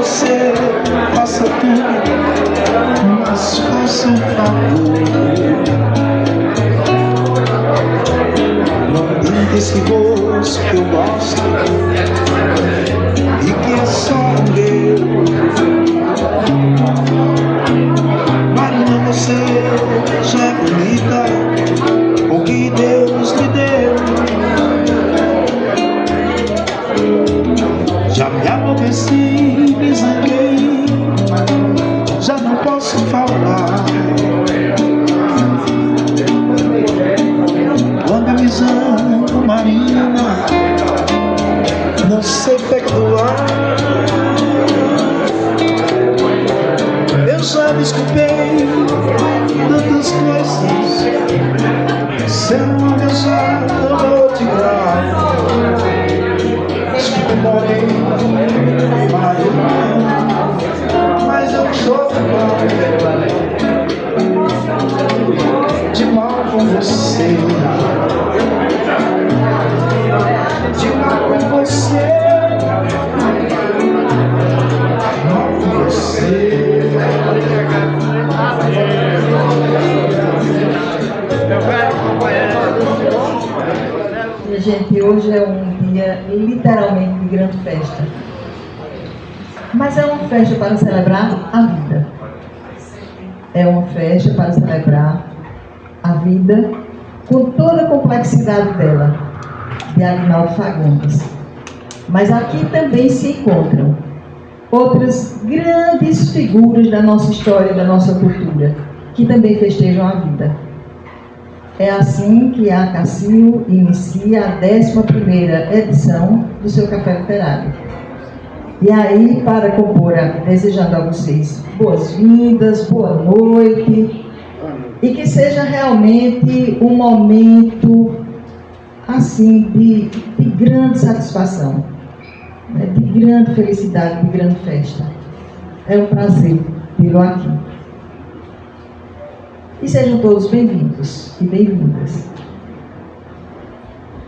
você faça tudo, mas faça um favor. Não pinta esse rosto que eu gosto e que é só meu. Marina, você já é bonita, o que Deus me deu. Já me aborreci, me zanguei, já não posso falar. Quando eu me zango, Marina, não sei perdoar. Eu já me desculpei tantas coisas, seu nome eu já não vou te dar. Desculpe, morei, mas eu sofro de mal com você, de mal com você, mal com você. Gente, hoje é um dia literalmente de grande festa. Mas é uma festa para celebrar a vida. É uma festa para celebrar a vida com toda a complexidade dela, de Aguinaldo Fagundes. Mas aqui também se encontram outras grandes figuras da nossa história e da nossa cultura, que também festejam a vida. É assim que a Cacil inicia a 11ª edição do seu Café Literário. E aí, para compor, desejando a vocês boas-vindas, boa noite, e que seja realmente um momento, assim, de grande satisfação, né? De grande felicidade, de grande festa. É um prazer tê-lo aqui. E sejam todos bem-vindos e bem-vindas.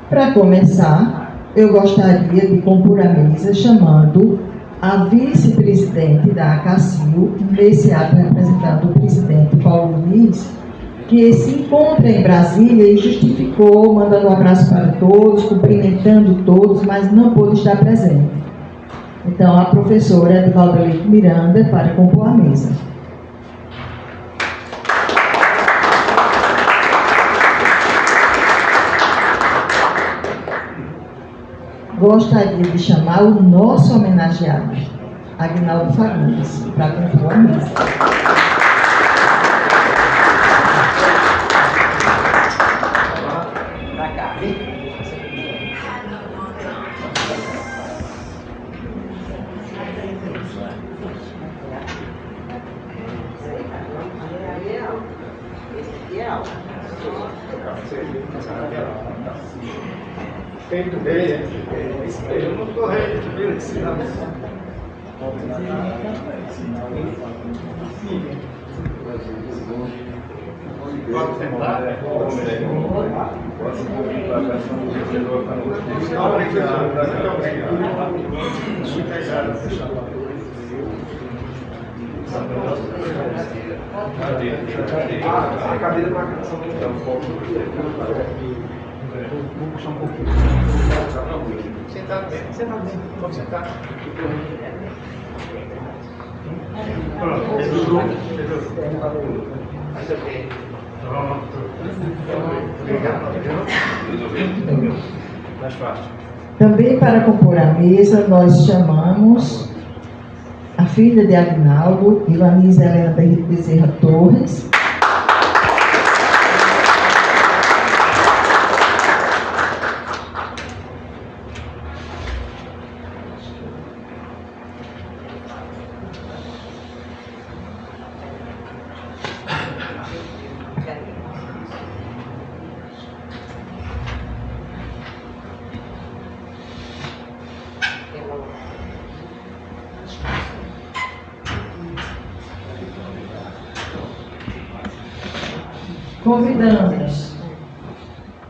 Para começar, eu gostaria de compor a mesa chamando a vice-presidente da ACACIL, nesse ato representando o presidente Paulo Luiz, que se encontra em Brasília e justificou, mandando um abraço para todos, cumprimentando todos, mas não pôde estar presente. Então, a professora Edivalda Leite Miranda para compor a mesa. Gostaria de chamar o nosso homenageado, Aguinaldo Fagundes, para compor a mesa. Feito bem, eu não estou ensinando. Pode sentar? A cadeira para cá. Vou puxar um pouquinho. Sentar bem, pode sentar. Pronto, mais fácil. Também para compor a mesa, nós chamamos a filha de Aguinaldo, Ivanise Helena Bezerra Torres. Convidamos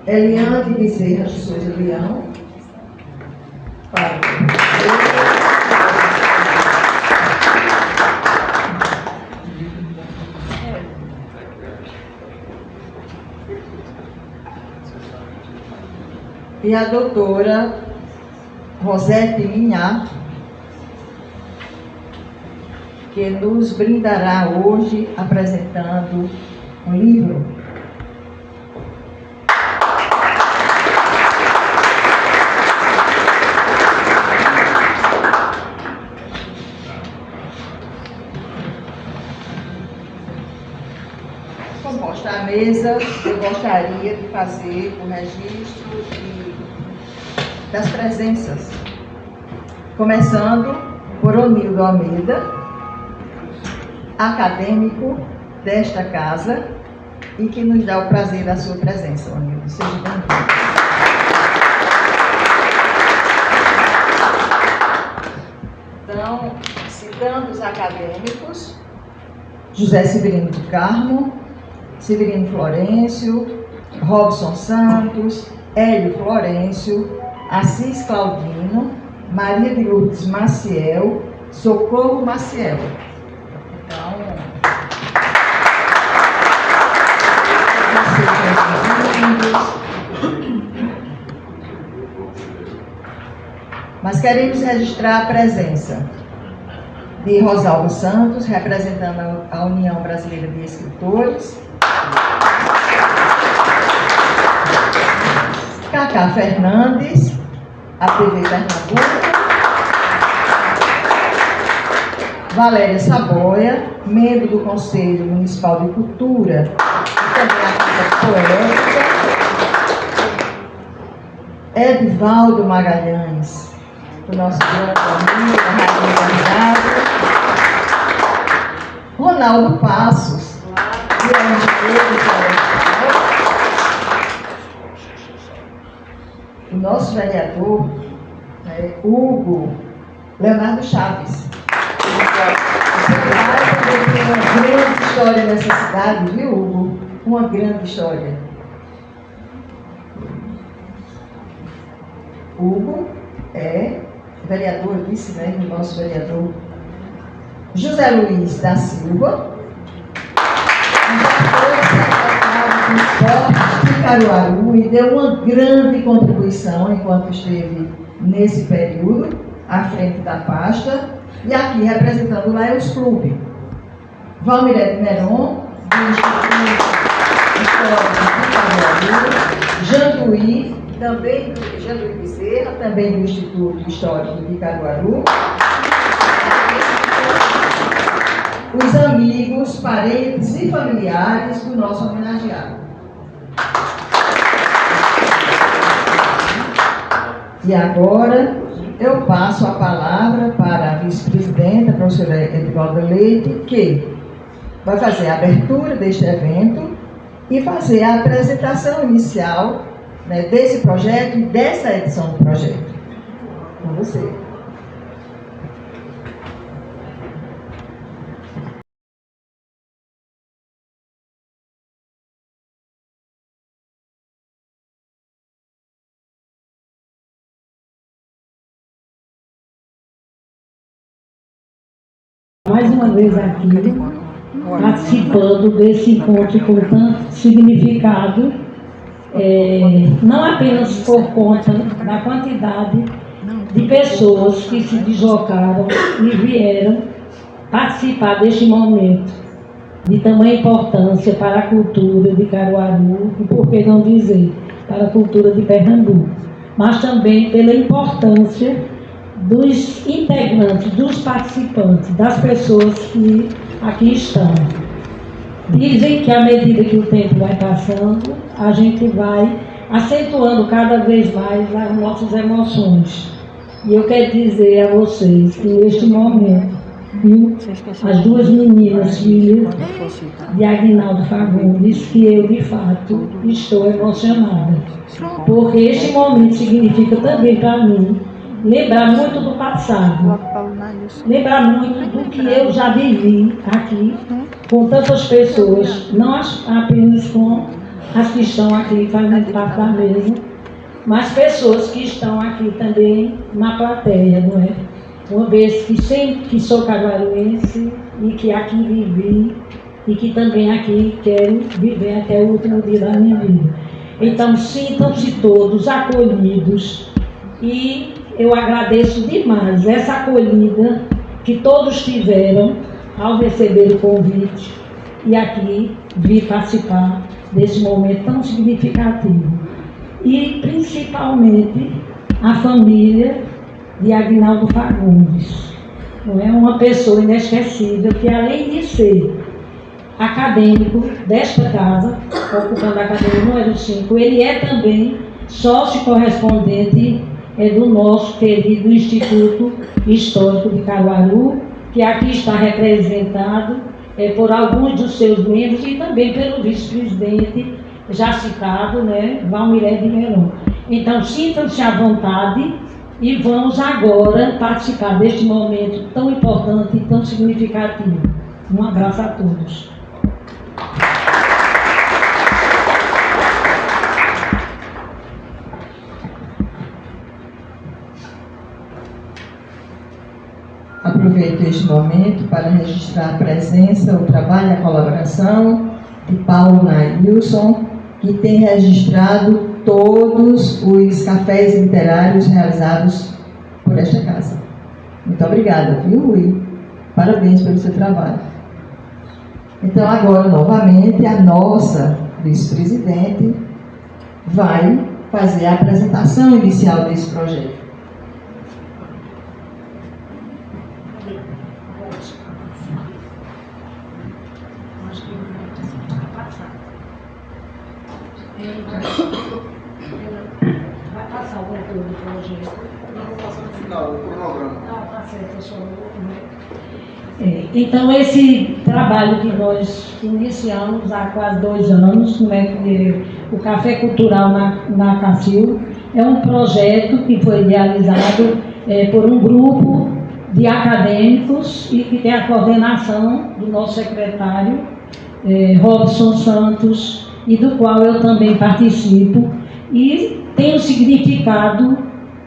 Eliane Bezerra de Souza Leão para e a doutora Rosete Minhá, que nos brindará hoje apresentando um livro. Composta a mesa, eu gostaria de fazer o registro das presenças, começando por Onildo Almeida, acadêmico desta casa, e que nos dá o prazer da sua presença, Onildo. Seja bem-vindo. Então, citando os acadêmicos, José Severino do Carmo, Severino Florencio, Robson Santos, Hélio Florencio, Assis Claudino, Maria de Lourdes Maciel, Socorro Maciel. Então, mas queremos registrar a presença de Rosaldo Santos, representando a União Brasileira de Escritores, Cacá Fernandes, a TV Pernambuco, Valéria Saboia, membro do Conselho Municipal de Cultura e também a Casa Poética, Edivaldo Magalhães, o nosso grande amigo, Ronaldo Passos, que é o nosso vereador, Hugo Leonardo Chaves. Você tem uma grande história nessa cidade, viu, Hugo? Uma grande história. Hugo é vereador, disse, né, o nosso vereador. José Luiz da Silva, secretário do Esporte de Caruaru, e deu uma grande contribuição enquanto esteve nesse período à frente da pasta. E aqui representando o Lions Clube, Valmirete Meron, do Instituto Histórico de Caruaru, Janduí Bezerra, também do Instituto Histórico de Caruaru, os amigos, parentes e familiares do nosso homenageado. E agora eu passo a palavra para a vice-presidenta, a professora Edivalda Leite, que vai fazer a abertura deste evento e fazer a apresentação inicial, né, desse projeto e dessa edição do projeto. Com você. Mais uma vez aqui, participando desse encontro com tanto significado, não apenas por conta da quantidade de pessoas que se deslocaram e vieram participar deste momento de tamanha importância para a cultura de Caruaru e, por que não dizer, para a cultura de Pernambuco, mas também pela importância dos integrantes, dos participantes, das pessoas que aqui estão. Dizem que à medida que o tempo vai passando, a gente vai acentuando cada vez mais as nossas emoções. E eu quero dizer a vocês que neste momento, as duas meninas filhas de Aguinaldo Fagundes, que eu de fato estou emocionada, porque este momento significa também para mim lembrar muito do passado, lembrar muito do que eu já vivi aqui com tantas pessoas, não apenas com as que estão aqui fazendo parte da mesa, mas pessoas que estão aqui também na plateia, não é? Uma vez que sou caruaruense e que aqui vivi e que também aqui quero viver até o último dia da minha vida. Então, sintam-se todos acolhidos e eu agradeço demais essa acolhida que todos tiveram ao receber o convite e aqui vir participar desse momento tão significativo. E principalmente a família de Aguinaldo Fagundes. Não é uma pessoa inesquecível que, além de ser acadêmico desta casa, ocupando a cadeira número 5, ele é também sócio correspondente do nosso querido Instituto Histórico de Caruaru, que aqui está representado por alguns dos seus membros e também pelo vice-presidente já citado, né, Valmiré de Melon. Então, sintam-se à vontade e vamos agora participar deste momento tão importante e tão significativo. Um abraço a todos. Aproveito este momento para registrar a presença, o trabalho e a colaboração de Paulo Nailson, que tem registrado todos os cafés literários realizados por esta casa. Muito obrigada, viu, Rui? Parabéns pelo seu trabalho. Então, agora, novamente, a nossa vice-presidente vai fazer a apresentação inicial desse projeto. Vai passar o conteúdo do projeto. Não, vou passar no final, o cronograma. Tá certo, eu sou então, esse trabalho que nós iniciamos há quase 2 anos, o Café Cultural na Cacil, é um projeto que foi idealizado por um grupo de acadêmicos e que tem a coordenação do nosso secretário, Robson Santos, e do qual eu também participo, e tem um significado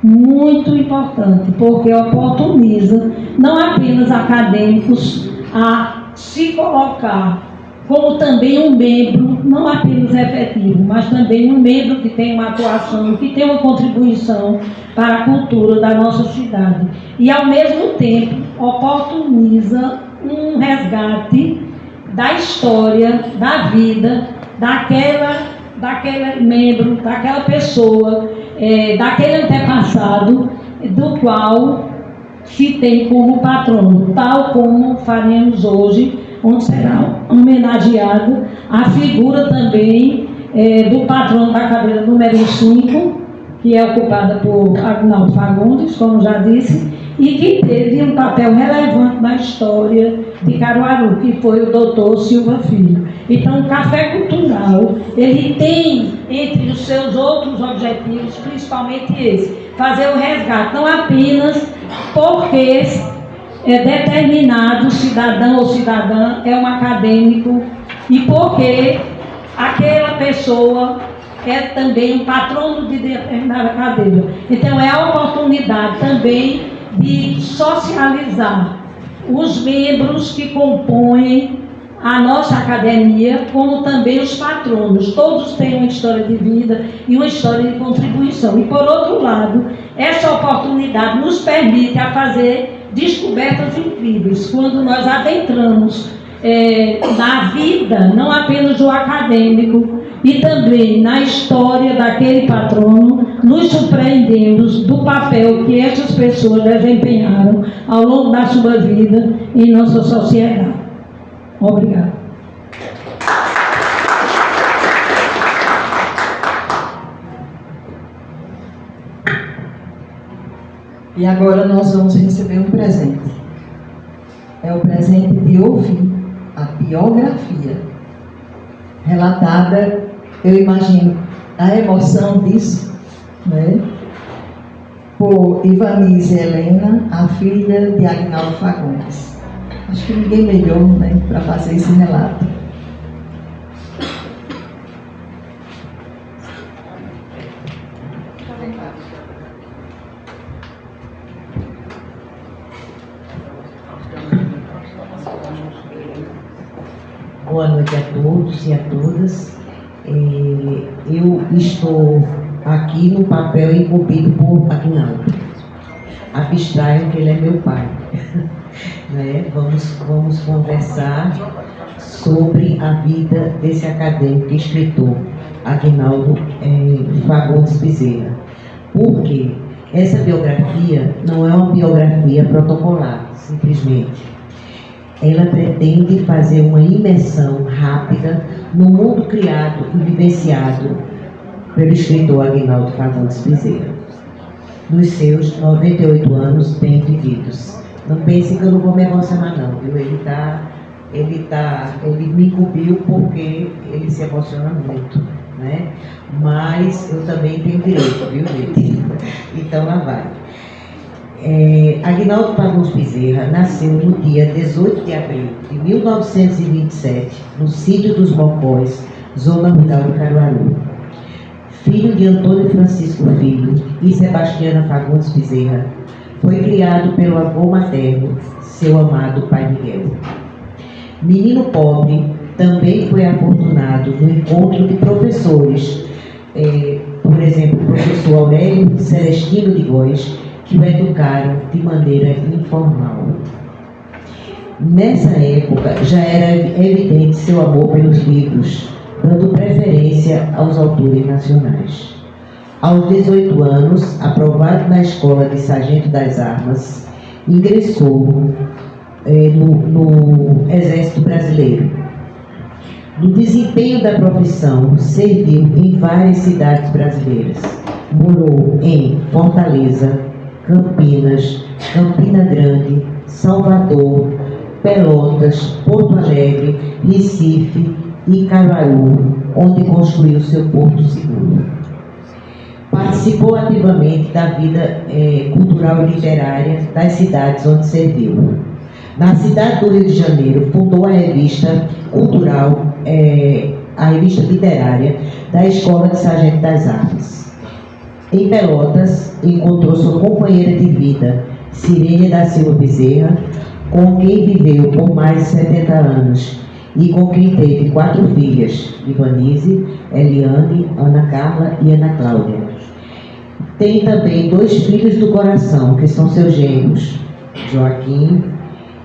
muito importante, porque oportuniza não apenas acadêmicos a se colocar como também um membro, não apenas efetivo, mas também um membro que tem uma atuação, que tem uma contribuição para a cultura da nossa cidade. E, ao mesmo tempo, oportuniza um resgate da história, da vida, daquele membro, daquela pessoa, daquele antepassado, do qual se tem como patrono, tal como faremos hoje, onde será homenageado a figura também do patrono da cadeira número 5, que é ocupada por Aguinaldo Fagundes, como já disse, e que teve um papel relevante na história de Caruaru, que foi o doutor Silva Filho. Então, o Café Cultural, ele tem, entre os seus outros objetivos, principalmente esse, fazer o resgate, não apenas porque determinado cidadão ou cidadã é um acadêmico e porque aquela pessoa é também um patrono de determinada cadeira. Então, é a oportunidade também de socializar os membros que compõem a nossa academia, como também os patronos. Todos têm uma história de vida e uma história de contribuição. E, por outro lado, essa oportunidade nos permite a fazer descobertas incríveis. Quando nós adentramos na vida, não apenas do acadêmico, e também na história daquele patrono, nos surpreendemos do papel que essas pessoas desempenharam ao longo da sua vida em nossa sociedade. Obrigada. E agora nós vamos receber um presente. É o presente de ouvir a biografia relatada, eu imagino a emoção disso, né? Por Ivanise Helena, a filha de Aguinaldo Fagundes. Acho que ninguém melhor, né, para fazer esse relato. Boa noite a todos e a todas. Eu estou aqui no papel incumbido por Aguinaldo. Abstraiam que ele é meu pai. Né? Vamos conversar sobre a vida desse acadêmico e escritor, Aguinaldo Fagundes Bezerra. Por quê? Essa biografia não é uma biografia protocolar, simplesmente. Ela pretende fazer uma imersão rápida no mundo criado e vivenciado pelo escritor Aguinaldo Fagundes Bezerra, nos seus 98 anos bem vividos. Não pense que eu não vou me emocionar não, viu? Ele me incumbiu porque ele se emociona muito, né? Mas eu também tenho direito, viu, gente? Então lá vai. Aguinaldo Fagundes Bezerra nasceu no dia 18 de abril de 1927, no sítio dos Mocós, zona rural de Caruaru. Filho de Antônio Francisco Filho e Sebastiana Fagundes Bezerra, foi criado pelo avô materno, seu amado pai Miguel. Menino pobre, também foi afortunado no encontro de professores, por exemplo, o professor Aurélio Celestino de Góes, que o educaram de maneira informal. Nessa época, já era evidente seu amor pelos livros, dando preferência aos autores nacionais. Aos 18 anos, aprovado na Escola de Sargento das Armas, ingressou no Exército Brasileiro. No desempenho da profissão, serviu em várias cidades brasileiras. Morou em Fortaleza, Campinas, Campina Grande, Salvador, Pelotas, Porto Alegre, Recife e Caruaru, onde construiu seu porto seguro. Participou ativamente da vida cultural e literária das cidades onde serviu. Na cidade do Rio de Janeiro, fundou a revista cultural, a revista literária da Escola de Sargento das Armas. Em Pelotas, encontrou sua companheira de vida, Cirene da Silva Bezerra, com quem viveu por mais de 70 anos e com quem teve 4 filhas, Ivanise, Eliane, Ana Carla e Ana Cláudia. Tem também 2 filhos do coração, que são seus gêmeos, Joaquim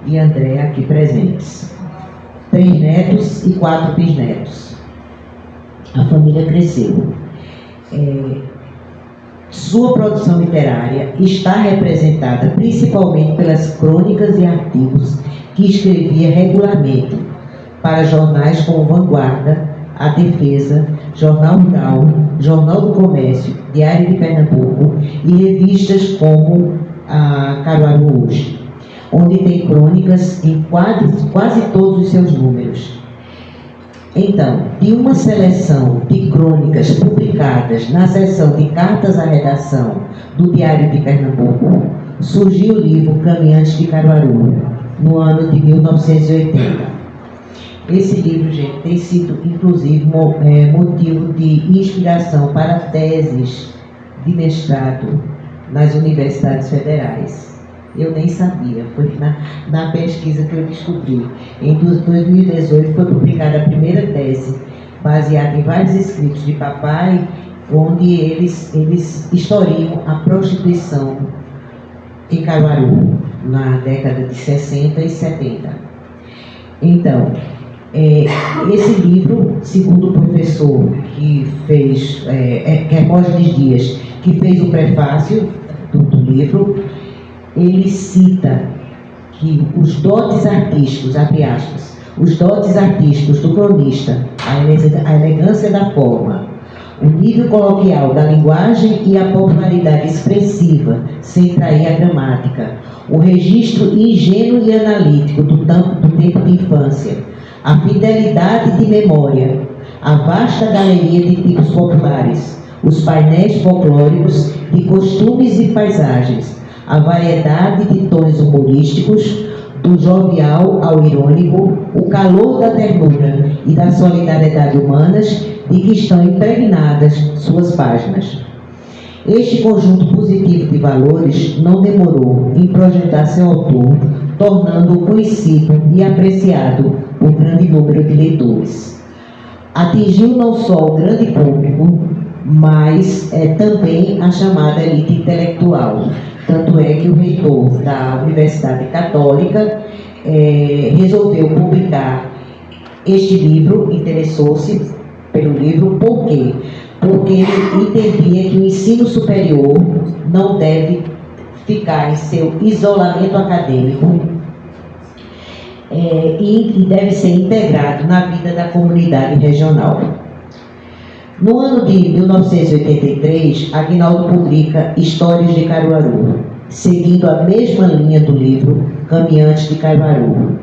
e André, aqui presentes. 3 netos e 4 bisnetos. A família cresceu. Sua produção literária está representada principalmente pelas crônicas e artigos que escrevia regularmente para jornais como Vanguarda, A Defesa, Jornal Rural, Jornal do Comércio, Diário de Pernambuco e revistas como a Caruaru Hoje, onde tem crônicas em quase todos os seus números. Então, de uma seleção de crônicas publicadas na seção de cartas à redação do Diário de Pernambuco, surgiu o livro Caminhantes de Caruaru, no ano de 1980. Esse livro, gente, tem sido, inclusive, motivo de inspiração para teses de mestrado nas universidades federais. Eu nem sabia, foi na pesquisa que eu descobri. Em 2018 foi publicada a primeira tese, baseada em vários escritos de papai, onde eles historiam a prostituição em Caruaru, na década de 60 e 70. Então, esse livro, segundo o professor que fez, Hermógenes Dias, que fez o prefácio do livro, ele cita que os dotes artísticos, abre aspas, os dotes artísticos do cronista, a elegância da forma, o nível coloquial da linguagem e a popularidade expressiva, sem trair a gramática, o registro ingênuo e analítico do tempo de infância, a fidelidade de memória, a vasta galeria de tipos populares, os painéis folclóricos de costumes e paisagens, a variedade de tons humorísticos, do jovial ao irônico, o calor da ternura e da solidariedade humanas de que estão impregnadas suas páginas. Este conjunto positivo de valores não demorou em projetar seu autor, tornando-o conhecido e apreciado por grande número de leitores. Atingiu não só o grande público, mas também a chamada elite intelectual. Tanto é que o reitor da Universidade Católica resolveu publicar este livro, interessou-se pelo livro, por quê? Porque ele entendia que o ensino superior não deve ficar em seu isolamento acadêmico e deve ser integrado na vida da comunidade regional. No ano de 1983, Aguinaldo publica Histórias de Caruaru, seguindo a mesma linha do livro Caminhantes de Caruaru.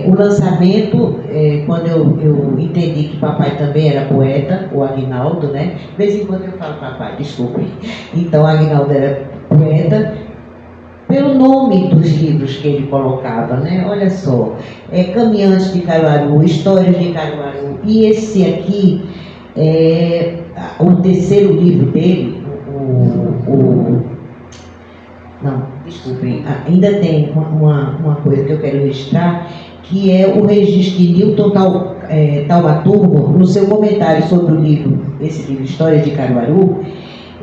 O lançamento, quando eu entendi que papai também era poeta, o Aguinaldo, né? De vez em quando eu falo papai, desculpe. Então, Aguinaldo era poeta, pelo nome dos livros que ele colocava, né? Olha só, Caminhantes de Caruaru, Histórias de Caruaru, e esse aqui, o terceiro livro dele, não, desculpem, ainda tem uma coisa que eu quero registrar, que é o registro de Newton Taumaturgo, no seu comentário sobre o livro, esse livro, História de Caruaru.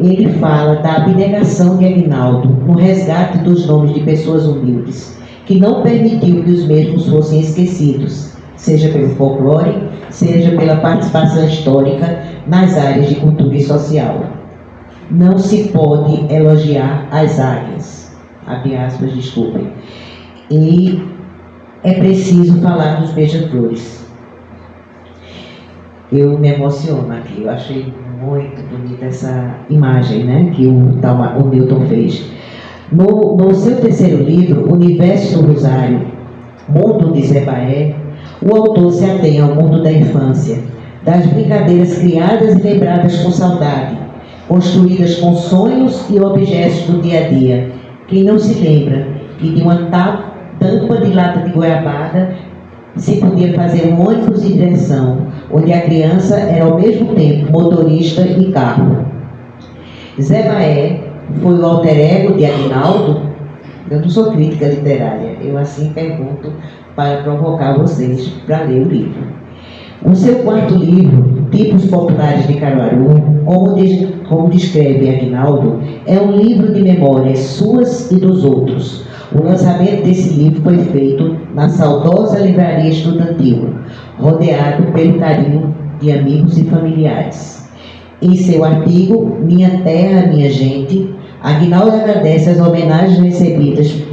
Ele fala da abnegação de Aguinaldo no resgate dos nomes de pessoas humildes, que não permitiu que os mesmos fossem esquecidos, seja pelo folclore, seja pela participação histórica nas áreas de cultura e social. Não se pode elogiar as águias, abre aspas, desculpem, e é preciso falar dos beija-flores. Eu me emociono aqui, eu achei muito bonita essa imagem, né, que o Newton fez. No seu terceiro livro, Universo do Rosário, Mundo de Zé Baé, o autor se atém ao mundo da infância, das brincadeiras criadas e lembradas com saudade, construídas com sonhos e objetos do dia a dia. Quem não se lembra que de uma tampa de lata de goiabada se podia fazer um ônibus de diversão, onde a criança era ao mesmo tempo motorista e carro. Zé Baé foi o alter ego de Aguinaldo. Eu não sou crítica literária, eu assim pergunto para provocar vocês para ler o livro. O seu quarto livro, Tipos Populares de Caruaru, como descreve Aguinaldo, é um livro de memórias suas e dos outros. O lançamento desse livro foi feito na saudosa livraria estudantil, rodeado pelo carinho de amigos e familiares. Em seu artigo, Minha Terra, Minha Gente, Aguinaldo agradece as homenagens recebidas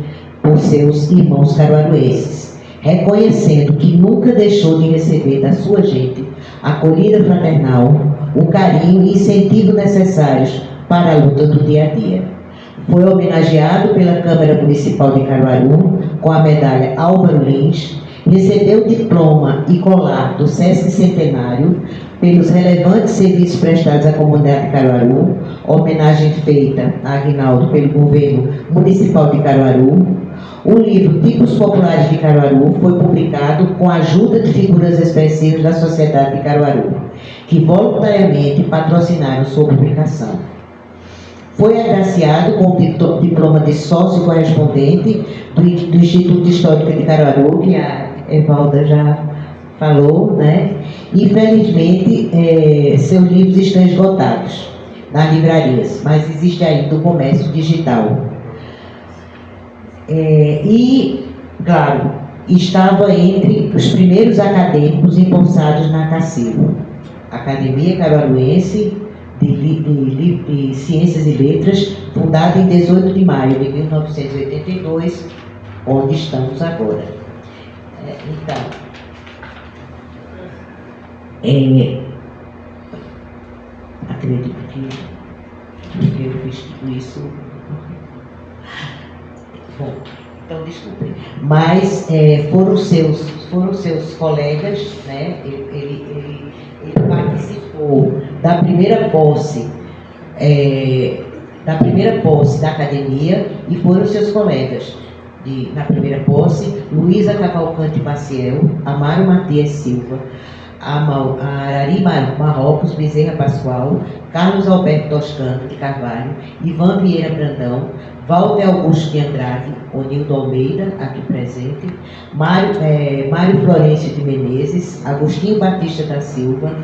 por seus irmãos caruaruenses, reconhecendo que nunca deixou de receber da sua gente a acolhida fraternal, o carinho e incentivo necessários para a luta do dia a dia. Foi homenageado pela Câmara Municipal de Caruaru com a medalha Álvaro Lins, recebeu diploma e colar do Sesc Centenário pelos relevantes serviços prestados à comunidade de Caruaru, homenagem feita a Aguinaldo pelo governo municipal de Caruaru. O livro Tipos Populares de Caruaru foi publicado com a ajuda de figuras expressivas da sociedade de Caruaru, que voluntariamente patrocinaram sua publicação. Foi agraciado com o diploma de sócio correspondente do Instituto Histórico de Caruaru, que a Evalda já falou, né? Infelizmente, seus livros estão esgotados nas livrarias, mas existe ainda o comércio digital. E, claro, estava entre os primeiros acadêmicos empossados na ACACIL, Academia Caruaruense de Ciências e Letras, fundada em 18 de maio de 1982, onde estamos agora. Então, acredito que eu fiz tudo isso. Bom, então desculpem. Mas foram seus colegas, né? Ele participou da primeira posse da academia, e foram seus colegas na primeira posse: Luísa Cavalcante Maciel, Amaro Matias Silva, Arari Marrocos Bezerra Pascoal, Carlos Alberto Toscano de Carvalho, Ivan Vieira Brandão, Walter Augusto de Andrade, Onildo Almeida, aqui presente, Mário Florencio de Menezes, Agostinho Batista da Silva,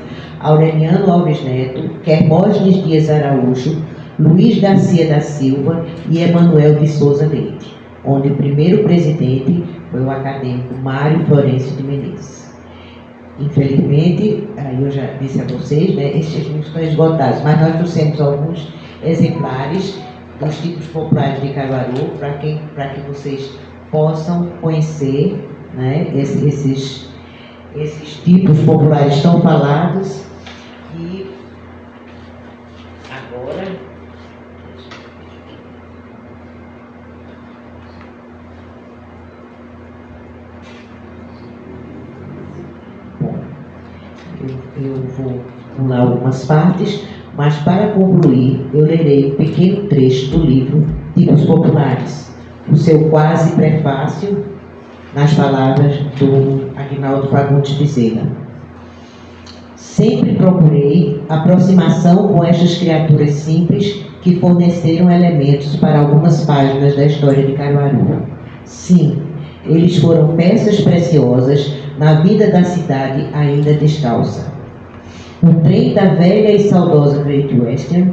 Aureliano Alves Neto, Quermógenes Dias Araújo, Luiz Garcia da Silva e Emanuel de Souza Leite, onde o primeiro presidente foi o acadêmico Mário Florencio de Menezes. Infelizmente, aí eu já disse a vocês, né, estes livros estão esgotados, mas nós trouxemos alguns exemplares dos tipos populares de Caruaru para que vocês possam conhecer, né, esses tipos populares tão falados. E agora eu vou pular algumas partes, mas para concluir, eu lerei um pequeno trecho do livro Tipos Populares, o seu quase prefácio, nas palavras do Aguinaldo Fagundes Bezerra. Sempre procurei aproximação com estas criaturas simples que forneceram elementos para algumas páginas da história de Caruaru. Sim, eles foram peças preciosas na vida da cidade ainda descalça. O trem da velha e saudosa Great Western,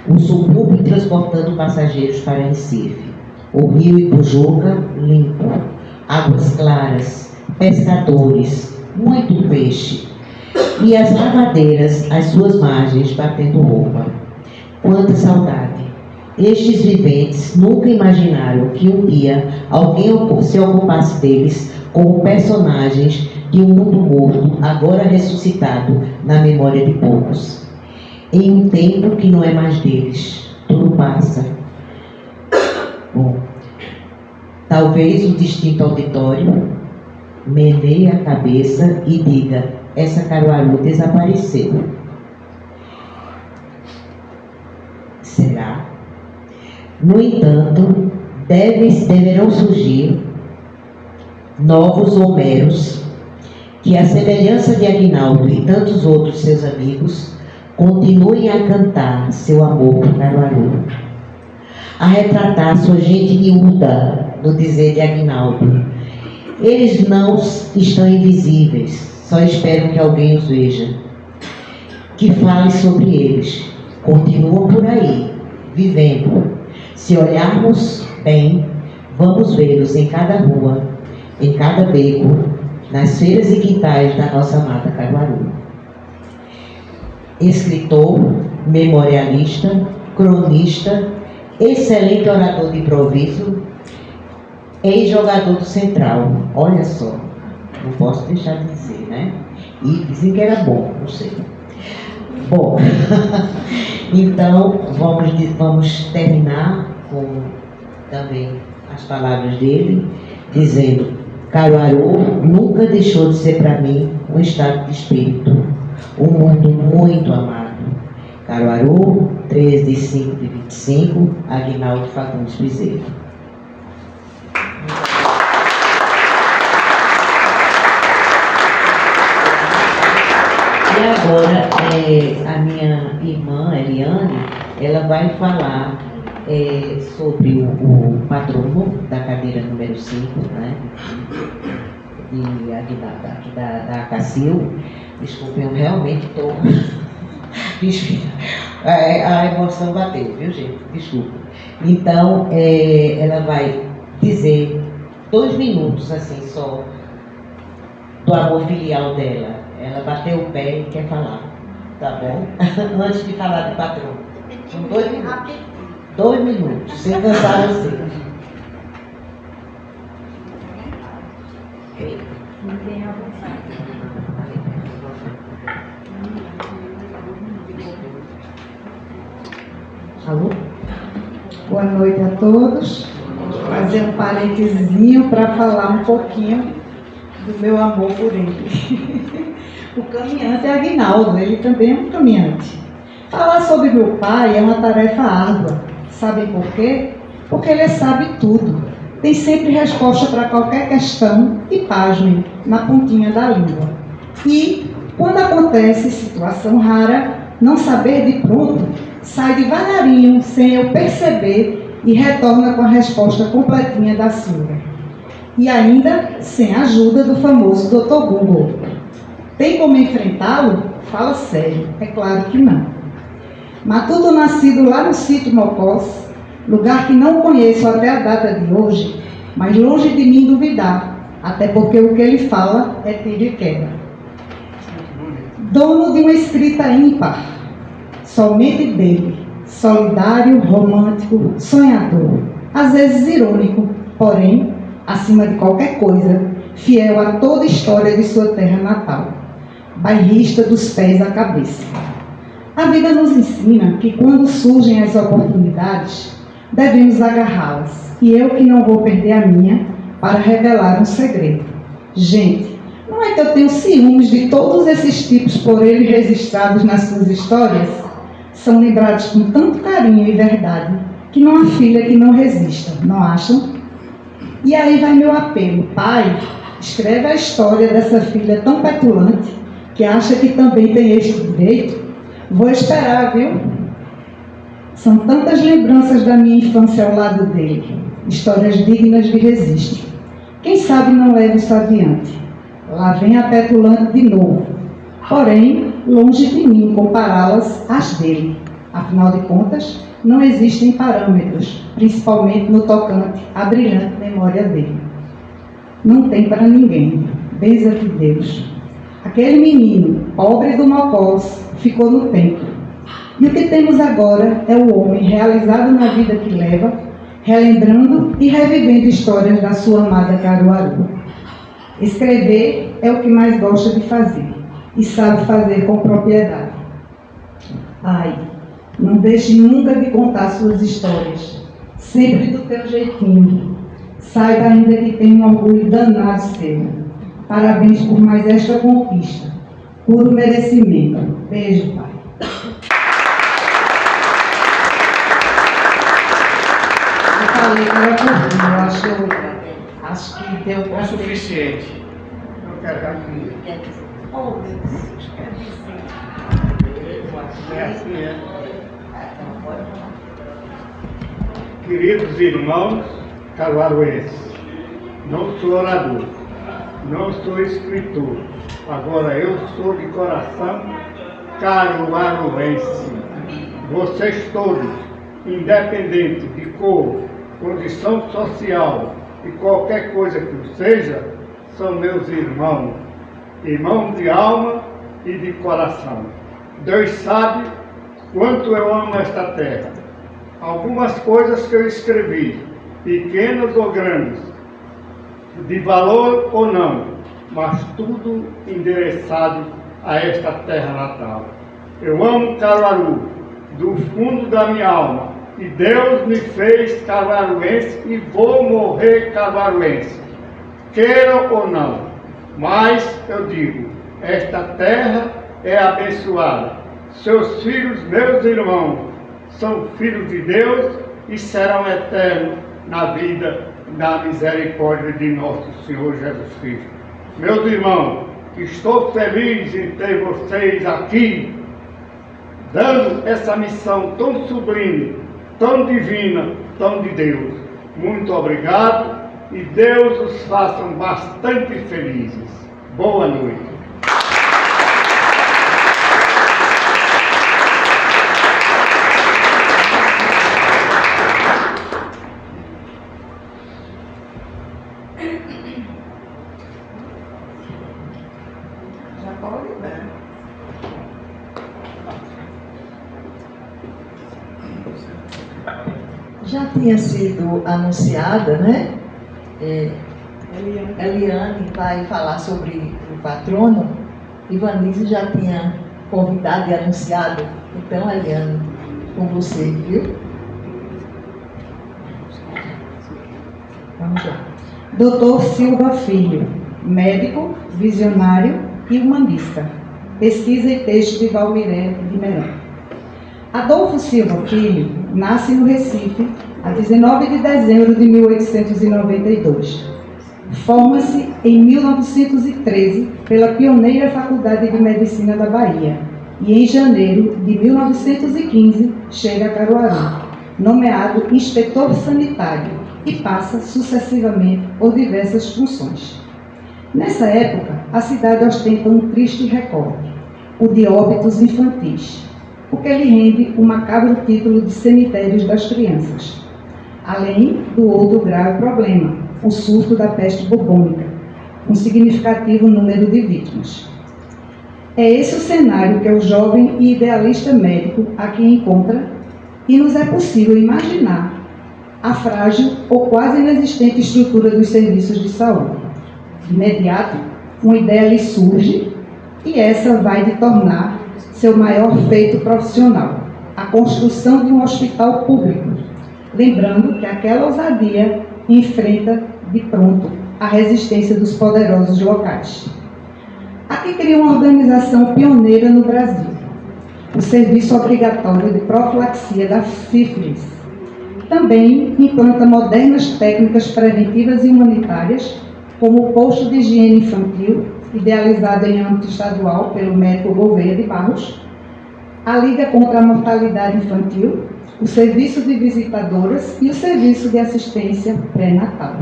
o subúrbio transportando passageiros para Recife, o rio Ipujuca limpo, águas claras, pescadores, muito peixe, e as lavadeiras às suas margens batendo roupa. Quanta saudade! Estes viventes nunca imaginaram que um dia alguém se ocupasse deles como personagens de um mundo morto, agora ressuscitado na memória de poucos. Em um tempo que não é mais deles, tudo passa. Bom, talvez o distinto auditório meneie a cabeça e diga: essa Caruaru desapareceu. Será? No entanto, deverão surgir novos Homeros que, à semelhança de Aguinaldo e tantos outros seus amigos, continuem a cantar seu amor por Caruaru, a retratar sua gente miúda, no dizer de Aguinaldo. Eles não estão invisíveis, só esperam que alguém os veja, que fale sobre eles. Continuam por aí, vivendo. Se olharmos bem, vamos vê-los em cada rua, em cada beco, nas feiras e quintais da nossa amada Caruaru. Escritor, memorialista, cronista, excelente orador de improviso, ex-jogador do Central. Olha só, não posso deixar de dizer, né? E dizem que era bom, não sei. Bom, então vamos terminar com também as palavras dele, dizendo: Caruaru nunca deixou de ser para mim um estado de espírito, um mundo muito amado. Caruaru, 13/5/25, Aguinaldo Fagundes Bezerra. E agora, a minha irmã, Eliane, ela vai falar sobre o patrono da cadeira número 5, né? Da Cacil. Desculpe, eu realmente estou... A emoção bateu, viu, gente? Desculpa. Então, ela vai dizer 2 minutos, assim, só, do amor filial dela. Ela bateu o pé e quer falar, tá bom? Antes de falar de patrono. São 2 minutos. 2 minutos, sem cansar você. Alô? Boa noite a todos. Vou fazer um parentezinho para falar um pouquinho do meu amor por ele. O caminhante é Aguinaldo, ele também é um caminhante. Falar sobre meu pai é uma tarefa árdua. Sabem por quê? Porque ele sabe tudo. Tem sempre resposta para qualquer questão e pasmem na pontinha da língua. E Quando acontece situação rara, não saber de pronto, sai devagarinho, sem eu perceber, e retorna com a resposta completinha da senhora. E ainda sem a ajuda do famoso Dr. Google. Tem como enfrentá-lo? Fala sério. É claro que não. Matuto, nascido lá no sítio Mocós, lugar que não conheço até a data de hoje, mas longe de mim duvidar, até porque o que ele fala é tiro e queda. Dono de uma escrita ímpar, somente dele, solidário, romântico, sonhador, às vezes irônico, porém, acima de qualquer coisa, fiel a toda a história de sua terra natal, bairrista dos pés à cabeça. A vida nos ensina que quando surgem as oportunidades, devemos agarrá-las, e eu que não vou perder a minha para revelar um segredo. Gente, não é que eu tenho ciúmes de todos esses tipos por ele registrados nas suas histórias? São lembrados com tanto carinho e verdade, que não há filha que não resista, não acham? E aí vai meu apelo: pai, escreve a história dessa filha tão petulante, que acha que também tem este direito. Vou esperar, viu? São tantas lembranças da minha infância ao lado dele, histórias dignas de registro. Quem sabe não leva isso adiante. Lá vem a petulante de novo, porém, longe de mim compará-las às dele. Afinal de contas, não existem parâmetros, principalmente no tocante à brilhante memória dele. Não tem para ninguém, benza-te Deus. Aquele menino, pobre do Mocós, ficou no tempo. E o que temos agora é o homem realizado na vida que leva, relembrando e revivendo histórias da sua amada Caruaru. Escrever é o que mais gosta de fazer, e sabe fazer com propriedade. Ai, não deixe nunca de contar suas histórias, sempre do teu jeitinho. Saiba ainda que tem um orgulho danado seu. Parabéns por mais esta conquista. Puro merecimento. Beijo, pai. Eu falei que era pouquinho, eu acho que deu É suficiente. Eu quero dar aqui. Oh, meu Deus, quer dizer. É assim, é. Queridos irmãos caruaruenses, não sou orador, não sou escritor, agora eu sou de coração caruaruense. Vocês todos, independente de cor, condição social e qualquer coisa que seja, são meus irmãos, irmãos de alma e de coração. Deus sabe quanto eu amo esta terra. Algumas coisas que eu escrevi, pequenas ou grandes, de valor ou não, mas tudo endereçado a esta terra natal. Eu amo Caruaru, do fundo da minha alma, e Deus me fez caruaruense e vou morrer caruaruense, queira ou não. Mas eu digo, esta terra é abençoada. Seus filhos, meus irmãos, são filhos de Deus e serão eternos na vida da misericórdia de nosso Senhor Jesus Cristo. Meus irmãos, estou feliz em ter vocês aqui, dando essa missão tão sublime, tão divina, tão de Deus. Muito obrigado e Deus os faça bastante felizes. Boa noite. Já tinha sido anunciada, né? Eliane vai falar sobre o patrono. Ivanise já tinha convidado e anunciado. Então, Eliane, com você, viu? Vamos lá. Dr. Silva Filho, médico, visionário e humanista. Pesquisa e texto de Valmiré Guimarães. Adolfo Silva Filho nasce no Recife a 19 de dezembro de 1892. Forma-se em 1913 pela pioneira Faculdade de Medicina da Bahia e em janeiro de 1915 chega a Caruaru, nomeado inspetor sanitário e passa sucessivamente por diversas funções. Nessa época, a cidade ostenta um triste recorde, o de óbitos infantis, o que lhe rende o macabro título de cemitérios das crianças, além do outro grave problema, o surto da peste bubônica, um significativo número de vítimas. É esse o cenário que o jovem e idealista médico aqui encontra e nos é possível imaginar a frágil ou quase inexistente estrutura dos serviços de saúde. De imediato, uma ideia lhe surge e essa vai de tornar seu maior feito profissional, a construção de um hospital público, lembrando que aquela ousadia enfrenta de pronto a resistência dos poderosos locais. Aqui cria uma organização pioneira no Brasil, o Serviço Obrigatório de Profilaxia da Sífilis. Também implanta modernas técnicas preventivas e humanitárias, como o posto de higiene infantil, idealizado em âmbito estadual pelo médico Gouveia de Barros, a Liga contra a Mortalidade Infantil, o Serviço de Visitadoras e o Serviço de Assistência Pré-Natal.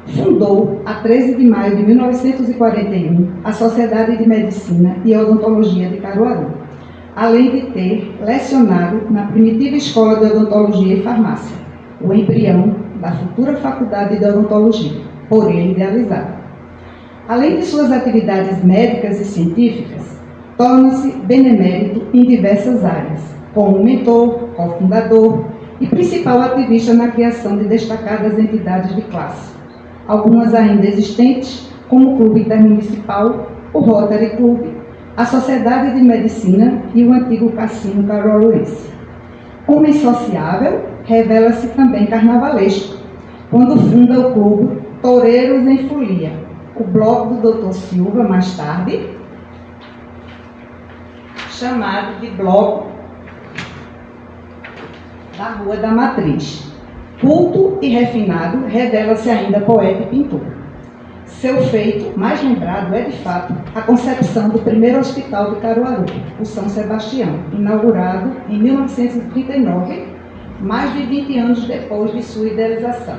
Fundou, a 13 de maio de 1941, a Sociedade de Medicina e Odontologia de Caruaru, além de ter lecionado na primitiva Escola de Odontologia e Farmácia, o embrião da futura Faculdade de Odontologia, por ele idealizada. Além de suas atividades médicas e científicas, torna-se benemérito em diversas áreas, como mentor, cofundador e principal ativista na criação de destacadas entidades de classe, algumas ainda existentes, como o Clube Intermunicipal, o Rotary Club, a Sociedade de Medicina e o antigo Cassino Caruaruense. Homem sociável, revela-se também carnavalesco, quando funda o clube Toureiros em Folia, o bloco do Dr. Silva, mais tarde, chamado de Bloco da Rua da Matriz. Culto e refinado, revela-se ainda poeta e pintor. Seu feito mais lembrado é, de fato, a concepção do primeiro hospital de Caruaru, o São Sebastião, inaugurado em 1939, mais de 20 anos depois de sua idealização.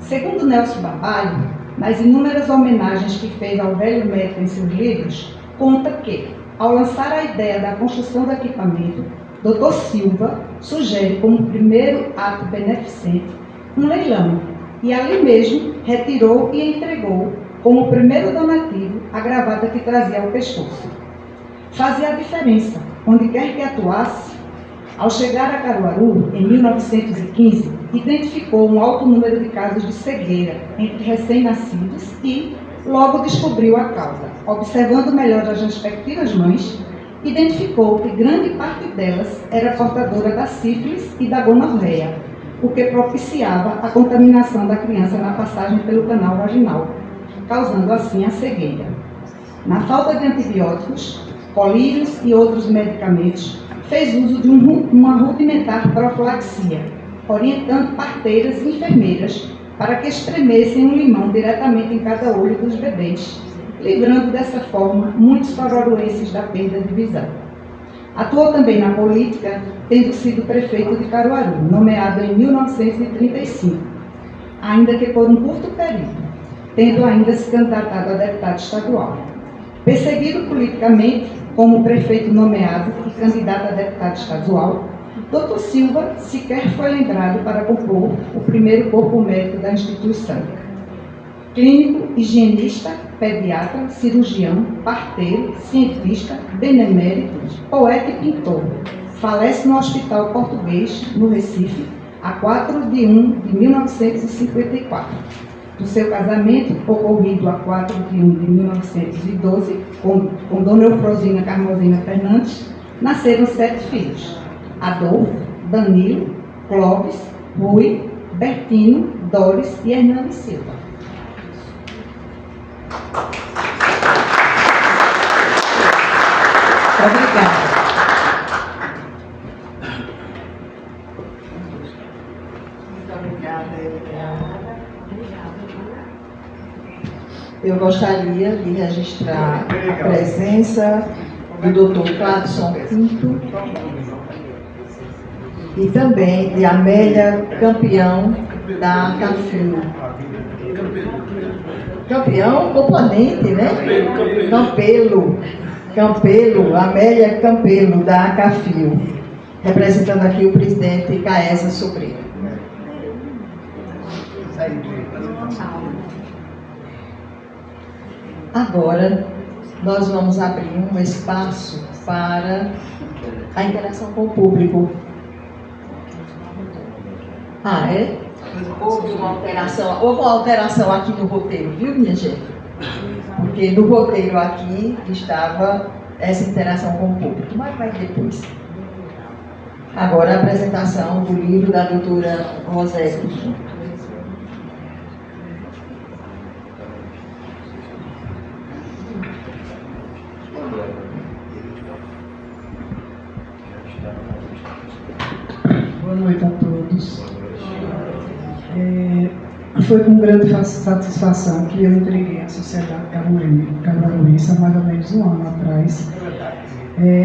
Segundo Nelson Barbalho, nas inúmeras homenagens que fez ao velho médico em seus livros, conta que, ao lançar a ideia da construção do equipamento, Dr. Silva sugere como primeiro ato beneficente um leilão e ali mesmo retirou e entregou como primeiro donativo a gravata que trazia ao pescoço. Fazia a diferença, onde quer que atuasse. Ao chegar a Caruaru, em 1915, identificou um alto número de casos de cegueira entre recém-nascidos e logo descobriu a causa. Observando melhor as respectivas mães, identificou que grande parte delas era portadora da sífilis e da gonorreia, o que propiciava a contaminação da criança na passagem pelo canal vaginal, causando assim a cegueira. Na falta de antibióticos, colírios e outros medicamentos, fez uso de uma rudimentar profilaxia, orientando parteiras e enfermeiras para que espremessem um limão diretamente em cada olho dos bebês, livrando dessa forma muitos caruaruenses da perda de visão. Atuou também na política, tendo sido prefeito de Caruaru, nomeado em 1935, ainda que por um curto período, tendo ainda se candidatado a deputado estadual. Perseguido politicamente, como prefeito nomeado e candidato a deputado estadual, Dr. Silva sequer foi lembrado para compor o primeiro corpo médico da instituição. Clínico, higienista, pediatra, cirurgião, parteiro, cientista, benemérito, poeta e pintor. Falece no Hospital Português, no Recife, a 4 de 1 de 1954. Do seu casamento, ocorrido a 4 de 1 de 1912, com Dona Eufrosina Carmozina Fernandes, nasceram 7 filhos: Adolfo, Danilo, Clóvis, Rui, Bertino, Doris e Hernani Silva. Obrigada. Muito obrigada, Eliana. eu gostaria de registrar a presença do Dr. Cladson Pinto e também de Amélia Campeão, da CAFIL. Campeão, componente, né? Campelo, Amélia Campelo, da CAFIL, representando aqui o presidente Caesa Sobrinho. Agora, nós vamos abrir um espaço para a interação com o público. Ah, é? Houve uma alteração aqui no roteiro, viu, minha gente? Porque no roteiro aqui estava essa interação com o público, mas vai depois. Agora a apresentação do livro da doutora Rosélia. Boa noite a todos. Foi com grande satisfação que eu entreguei à Sociedade Caruaruense há mais ou menos um ano atrás,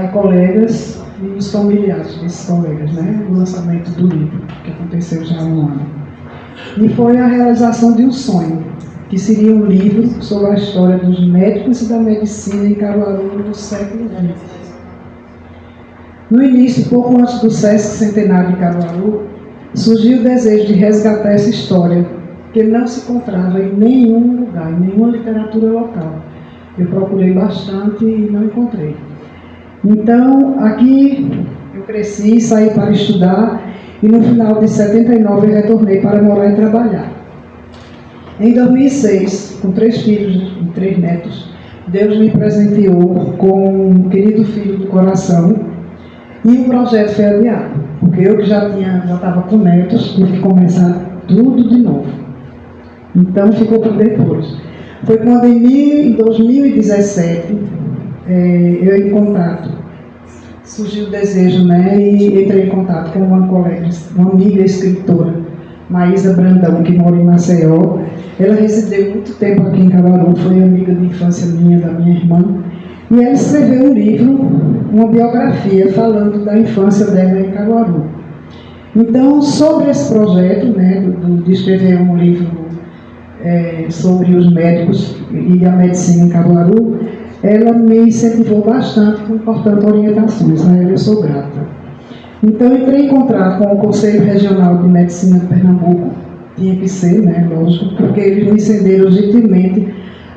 a colegas e os familiares desses colegas, né, o lançamento do livro, que aconteceu já há um ano. E foi a realização de um sonho, que seria um livro sobre a história dos médicos e da medicina em Caruaru do século XX. No início, pouco antes do Sesc Centenário de Caruaru, surgiu o desejo de resgatar essa história, que não se encontrava em nenhum lugar, em nenhuma literatura local. Eu procurei bastante e não encontrei. Então, aqui eu cresci, saí para estudar e no final de 79 eu retornei para morar e trabalhar. Em 2006, com 3 filhos e 3 netos, Deus me presenteou com um querido filho do coração e o projeto foi adiado, porque eu que já estava com netos, tive que começar tudo de novo. Então ficou para depois. Foi quando em 2017 eu em contato, surgiu o desejo, né, e entrei em contato com uma colega, uma amiga escritora, Maísa Brandão, que mora em Maceió. Ela residiu muito tempo aqui em Caruaru, foi amiga de infância minha, da minha irmã, e ela escreveu um livro, uma biografia, falando da infância dela em Caruaru. Então, sobre esse projeto, né, de escrever um livro sobre os médicos e a medicina em Caruaru, ela me incentivou bastante com importantes orientações, a ela eu sou grata. Então, entrei em contato com o Conselho Regional de Medicina de Pernambuco, tinha que ser, né, lógico, porque eles me cederam gentilmente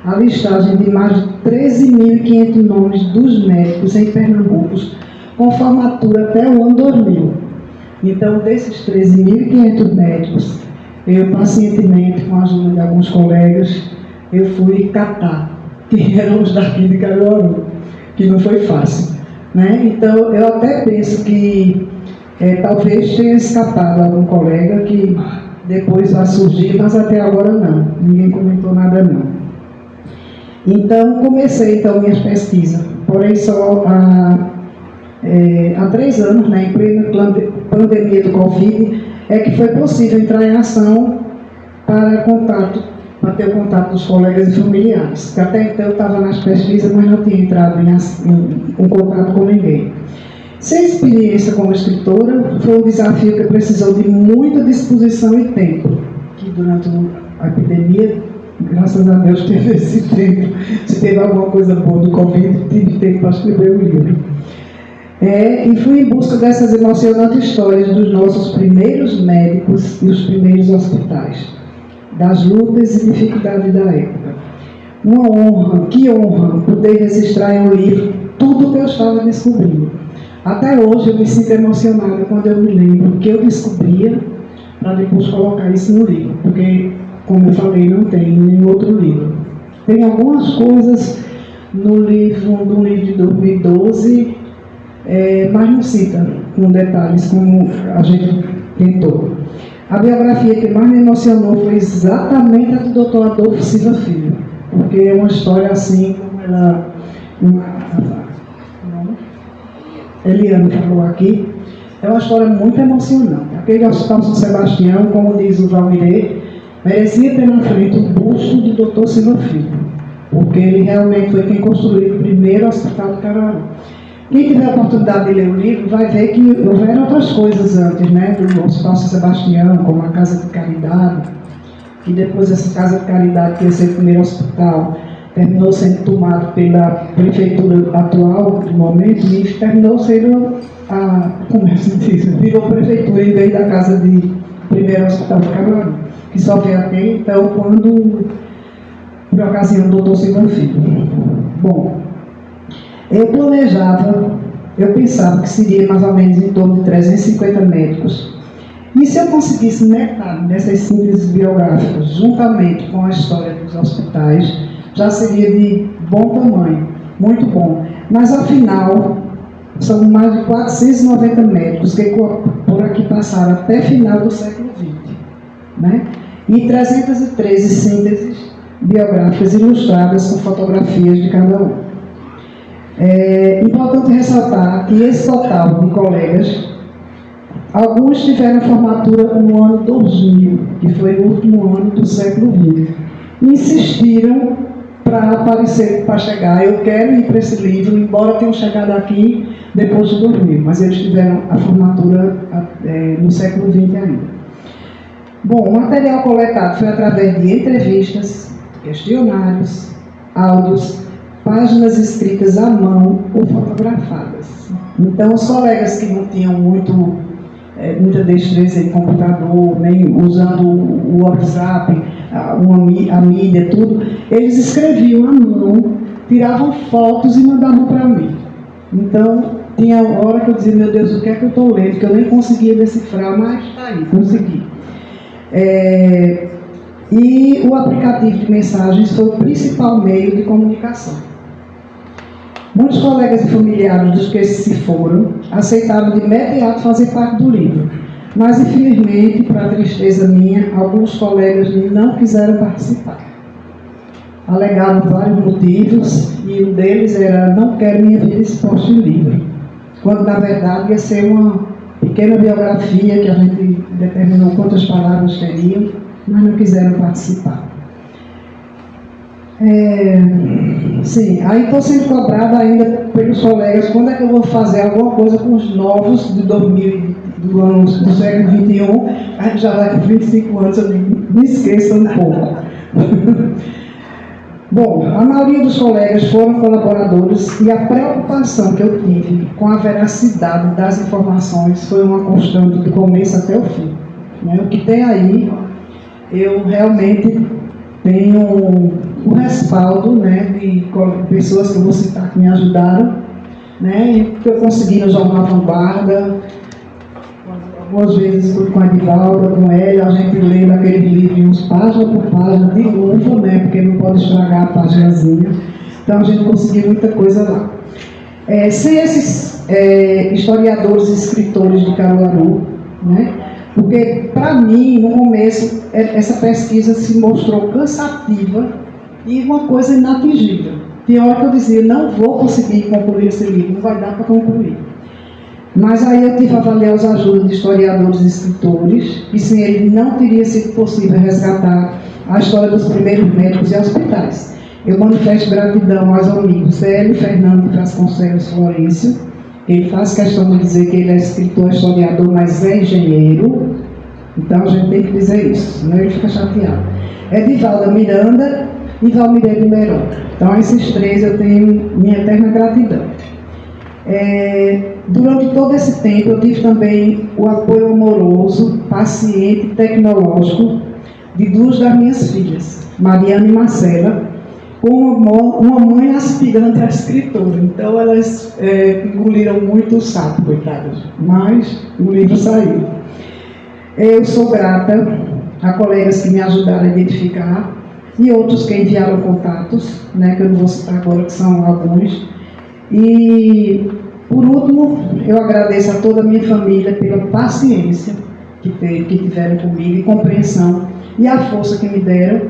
a listagem de mais de 13.500 nomes dos médicos em Pernambuco, com formatura até o ano 2000. Então, desses 13.500 médicos, eu pacientemente, com a ajuda de alguns colegas, eu fui catar, que eram os daqui de Caruaru, que não foi fácil, né? Então, eu até penso que talvez tenha escapado algum colega que depois vai surgir, mas até agora não, ninguém comentou nada não. Então, comecei minhas pesquisas, porém só há 3 anos, né, em plena pandemia do Covid, é que foi possível entrar em ação para ter o contato dos colegas e familiares, que até então eu estava nas pesquisas, mas não tinha entrado em contato com ninguém. Sem experiência como escritora, foi um desafio que precisou de muita disposição e tempo, que durante a epidemia, graças a Deus, teve esse tempo. Se teve alguma coisa boa do Covid, tive tempo para escrever o livro. E fui em busca dessas emocionantes histórias dos nossos primeiros médicos e os primeiros hospitais, das lutas e dificuldades da época. Uma honra, que honra, poder registrar em um livro tudo que eu estava descobrindo. Até hoje eu me sinto emocionada quando eu me lembro que eu descobria, para depois colocar isso no livro, porque, como eu falei, não tem em nenhum outro livro. Tem algumas coisas no livro de 2012, mas não cita com detalhes como a gente tentou. A biografia que mais me emocionou foi exatamente a do Dr. Adolfo Silva Filho, porque é uma história assim como Eliane falou aqui, é uma história muito emocionante. Aquele Hospital São Sebastião, como diz o Valmirê, merecia ter na frente o busto do Dr. Silva Filho, porque ele realmente foi quem construiu o primeiro hospital de Caruaru. Quem tiver a oportunidade de ler o livro vai ver que houveram outras coisas antes, né, do Hospital São Sebastião, como a Casa de Caridade, e depois essa Casa de Caridade, que ia ser o primeiro hospital, terminou sendo tomado pela prefeitura atual, no momento, e terminou sendo como é que se diz, virou prefeitura em vez da Casa de primeiro Hospital de Caruaru, que só veio até então quando, por ocasião do Dr. Silva Filho. Bom, eu pensava que seria mais ou menos em torno de 350 médicos. E se eu conseguisse metade dessas sínteses biográficas, juntamente com a história dos hospitais, já seria de bom tamanho, muito bom. Mas, afinal, são mais de 490 médicos que por aqui passaram até final do século XX. Né? E 313 sínteses biográficas ilustradas com fotografias de cada um. É importante ressaltar que esse total de colegas, alguns tiveram formatura no ano 2000, que foi o último ano do século XX, e insistiram para chegar. Eu quero ir para esse livro, embora tenham chegado aqui depois de 2000, mas eles tiveram a formatura no século XX ainda. Bom, o material coletado foi através de entrevistas, questionários, áudios, páginas escritas à mão ou fotografadas. Então, os colegas que não tinham muita destreza em computador, nem usando o WhatsApp, a mídia, tudo, eles escreviam à mão, tiravam fotos e mandavam para mim. Então, tinha hora que eu dizia, meu Deus, o que é que eu estou lendo? Que eu nem conseguia decifrar, mas está aí, consegui. E o aplicativo de mensagens foi o principal meio de comunicação. Muitos colegas e familiares dos que se foram aceitaram de imediato fazer parte do livro, mas infelizmente, para a tristeza minha, alguns colegas não quiseram participar. Alegaram vários motivos e um deles era: não quero minha vida exposta em livro, quando na verdade ia ser uma pequena biografia que a gente determinou quantas palavras teriam, mas não quiseram participar. Sim, aí estou sendo cobrada ainda pelos colegas quando é que eu vou fazer alguma coisa com os novos de 2000, do século XXI. A gente já vai com 25 anos, eu me esqueço um pouco. Bom, a maioria dos colegas foram colaboradores e a preocupação que eu tive com a veracidade das informações foi uma constante do começo até o fim. Né? O que tem aí, eu realmente tenho o respaldo, né, de pessoas que eu vou citar que me ajudaram, né, e que eu consegui no Jornal Vanguarda, algumas vezes com a Edivalda, com ela, a gente lê aquele livro página por página, de luva, né, porque não pode estragar a paginazinha, então a gente conseguiu muita coisa lá. Sem esses historiadores e escritores de Caruaru, né, porque para mim, no começo, essa pesquisa se mostrou cansativa e uma coisa inatingível. Tinha hora que eu dizia, não vou conseguir concluir esse livro, não vai dar para concluir. Mas aí eu tive a avaliar as ajudas de historiadores e escritores, e sem ele não teria sido possível resgatar a história dos primeiros médicos e hospitais. Eu manifesto gratidão aos amigos Célio Fernando Vasconcelos Florencio. Ele faz questão de dizer que ele é escritor, historiador, mas é engenheiro. Então a gente tem que dizer isso, senão ele fica chateado. Edivalda Miranda e Valmirene Meron. Então esses três eu tenho minha eterna gratidão. Durante todo esse tempo eu tive também o apoio amoroso, paciente e tecnológico de duas das minhas filhas, Mariana e Marcela, com uma mãe aspirante a escritora. Então elas engoliram muito o sapo, coitadas, mas o livro saiu. Eu sou grata a colegas que me ajudaram a identificar e outros que enviaram contatos, né, que eu não vou citar agora, que são alguns. E, por último, eu agradeço a toda a minha família pela paciência que tiveram comigo, e compreensão, e a força que me deram.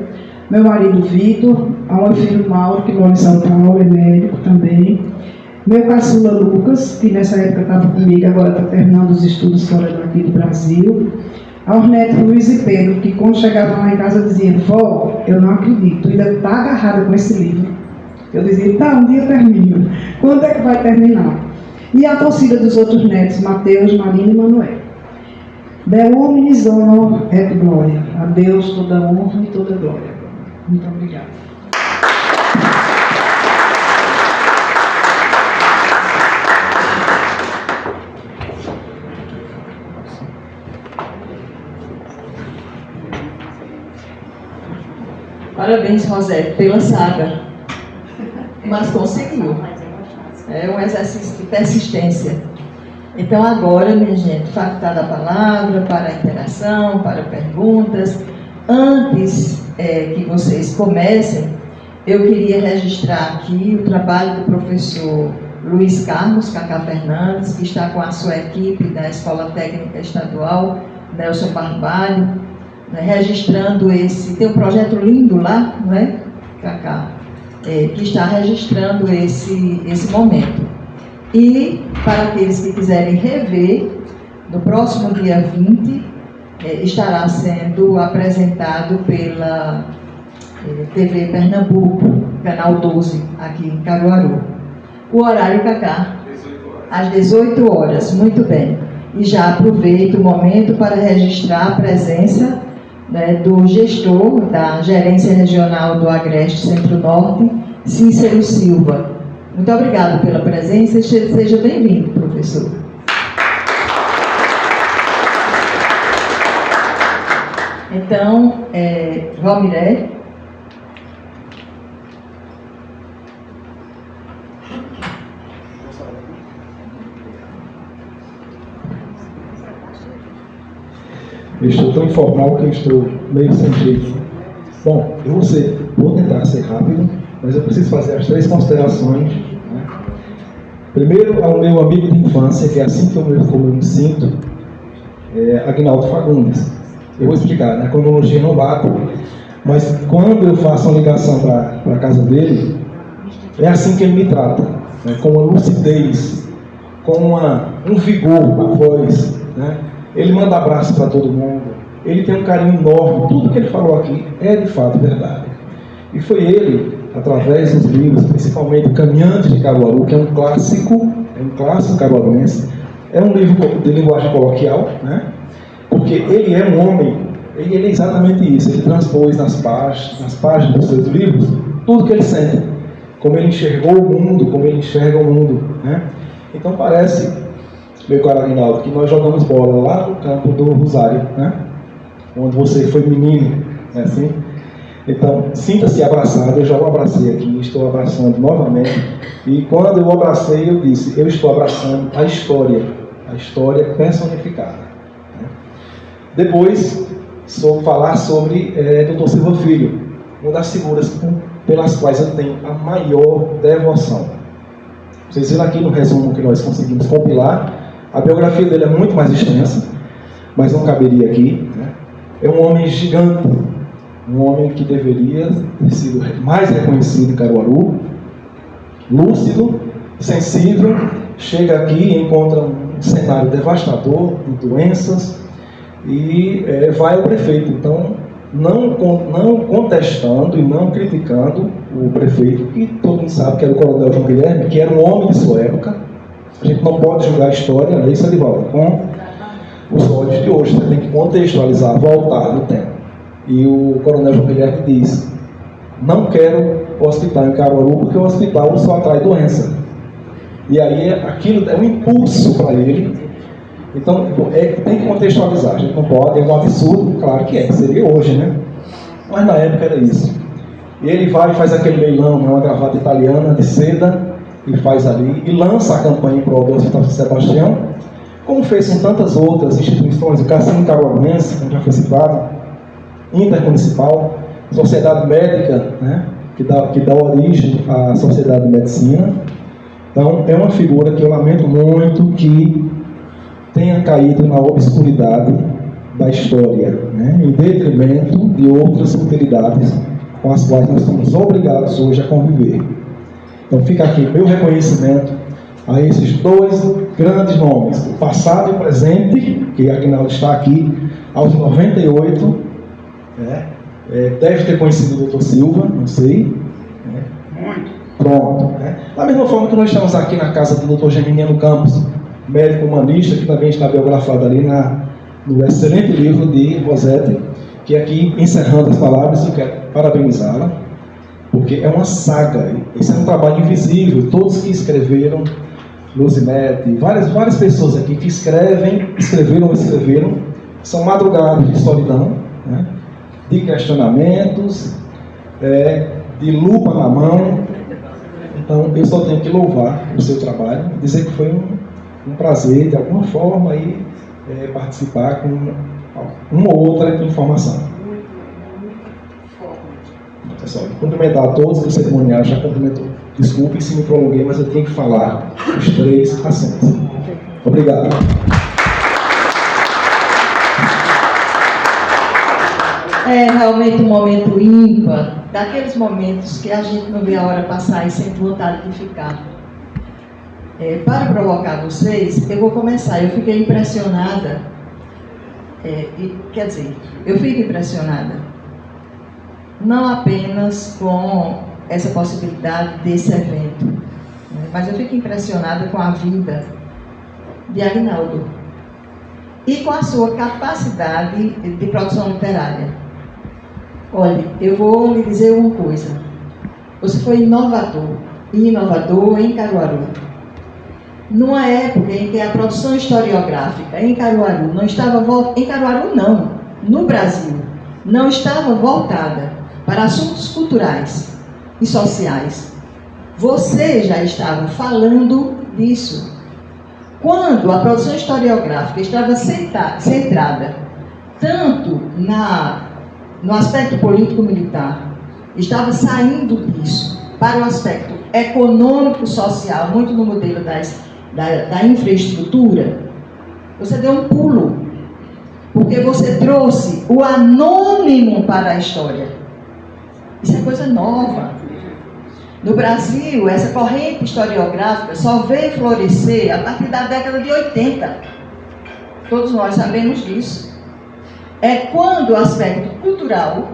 Meu marido Vitor, ao meu filho Mauro, que mora em São Paulo, é médico também. Meu caçula Lucas, que nessa época estava comigo, agora está terminando os estudos fora daqui do Brasil. aos netos Luiz e Pedro, que quando chegavam lá em casa diziam: vó, eu não acredito, tu ainda está agarrada com esse livro. Eu dizia: tá, um dia eu termino. Quando é que vai terminar? E a torcida dos outros netos, Mateus, Marina e Manuel. Deo hominis honor et glória. A Deus toda honra e toda glória. Muito obrigada. Parabéns, Rosé, pela saga. Mas conseguiu. É um exercício de persistência. Então agora, minha gente, facultada a palavra para a interação, para perguntas. Antes que vocês comecem, eu queria registrar aqui o trabalho do professor Luiz Carlos Cacá Fernandes, que está com a sua equipe da Escola Técnica Estadual Nelson Barbalho, né, registrando esse... Tem um projeto lindo lá, não é, Cacá? Que está registrando esse momento. E, para aqueles que quiserem rever, no próximo dia 20, estará sendo apresentado pela TV Pernambuco, canal 12, aqui em Caruaru. O horário, Cacá? Às 18 horas, muito bem. E já aproveito o momento para registrar a presença, né, do gestor da Gerência Regional do Agreste Centro-Norte, Cícero Silva. Muito obrigado pela presença e seja bem-vindo, professor. Então, Valmiré. Eu estou tão informal que eu estou meio sem jeito. Bom, vou tentar ser rápido, mas eu preciso fazer as 3 considerações. Né? Primeiro, ao meu amigo de infância, que é assim que eu me sinto, Aguinaldo Fagundes. Eu vou explicar, né? A cronologia não bate, mas quando eu faço uma ligação para a casa dele, é assim que ele me trata, né? Com uma lucidez, com um vigor na voz, né? Ele manda abraço para todo mundo, ele tem um carinho enorme, tudo que ele falou aqui é de fato verdade. E foi ele, através dos livros, principalmente Caminhantes de Caruaru, que é um clássico caruaruense, é um livro de linguagem coloquial, né? Porque ele é um homem, ele é exatamente isso, ele transpôs nas páginas dos seus livros, tudo que ele sente, como ele enxergou o mundo, como ele enxerga o mundo, né? Então parece, meu caro Aguinaldo, que nós jogamos bola lá no campo do Rosário, né? Onde você foi menino, né? Assim? Então, sinta-se abraçado. Eu já o abracei aqui, estou abraçando novamente. E quando eu o abracei, eu disse: eu estou abraçando a história personificada. Né? Depois, falar sobre Dr. Silva Filho, uma das figuras pelas quais eu tenho a maior devoção. Vocês viram aqui no resumo que nós conseguimos compilar. A biografia dele é muito mais extensa, mas não caberia aqui. Né? É um homem gigante, um homem que deveria ter sido mais reconhecido em Caruaru, lúcido, sensível, chega aqui e encontra um cenário devastador de doenças e vai ao prefeito. Então, não contestando e não criticando o prefeito, que todo mundo sabe que era o coronel João Guilherme, que era um homem de sua época. A gente não pode julgar a história, não é isso, Alivaldo? Com os olhos de hoje, você tem que contextualizar, voltar no tempo. E o coronel João Guilherme diz: não quero o hospital em Caruaru, porque o hospital só atrai doença. E aí aquilo é um impulso para ele. Então tem que contextualizar, a gente não pode, é um absurdo, claro que seria hoje, né? Mas na época era isso. E ele vai e faz aquele leilão, uma gravata italiana de seda, e faz ali, e lança a campanha em prol do Hospital de Sebastião, como fez com tantas outras instituições, o Cassino Caruaruense, como já foi citado, Intermunicipal, Sociedade Médica, né, que dá origem à Sociedade de Medicina. Então, é uma figura que eu lamento muito que tenha caído na obscuridade da história, né, em detrimento de outras utilidades com as quais nós somos obrigados hoje a conviver. Então, fica aqui meu reconhecimento a esses 2 grandes nomes, o passado e o presente, que Aguinaldo está aqui, aos 98, deve ter conhecido o Dr. Silva, não sei. Muito. Pronto. Da mesma forma que nós estamos aqui na casa do Dr. Geminiano Campos, médico humanista, que também está biografado ali no excelente livro de Rosete, que aqui, encerrando as palavras, eu quero parabenizá-la, porque é uma saga, esse é um trabalho invisível. Todos que escreveram, Luzinete, várias pessoas aqui que escreveram, são madrugadas de solidão, né? De questionamentos, de lupa na mão. Então, eu só tenho que louvar o seu trabalho, dizer que foi um prazer, de alguma forma, aí, participar com uma ou outra informação. Pessoal, cumprimentar a todos, que o cerimonial já cumprimentou. Desculpe se me prolonguei, mas eu tenho que falar os 3 assuntos. Obrigado. É realmente um momento ímpar, daqueles momentos que a gente não vê a hora passar e sente vontade de ficar. Para provocar vocês, eu vou começar. Eu fiquei impressionada, eu fico impressionada, não apenas com essa possibilidade desse evento, né, mas eu fico impressionada com a vida de Aguinaldo e com a sua capacidade de produção literária. Olha, eu vou lhe dizer uma coisa. Você foi inovador em Caruaru. Numa época em que a produção historiográfica em Caruaru no Brasil, não estava voltada para assuntos culturais e sociais. Você já estava falando disso. Quando a produção historiográfica estava centrada tanto no aspecto político-militar, estava saindo disso para o aspecto econômico-social, muito no modelo da infraestrutura, você deu um pulo, porque você trouxe o anônimo para a história. Isso é coisa nova. No Brasil, essa corrente historiográfica só veio florescer a partir da década de 80. Todos nós sabemos disso. É quando o aspecto cultural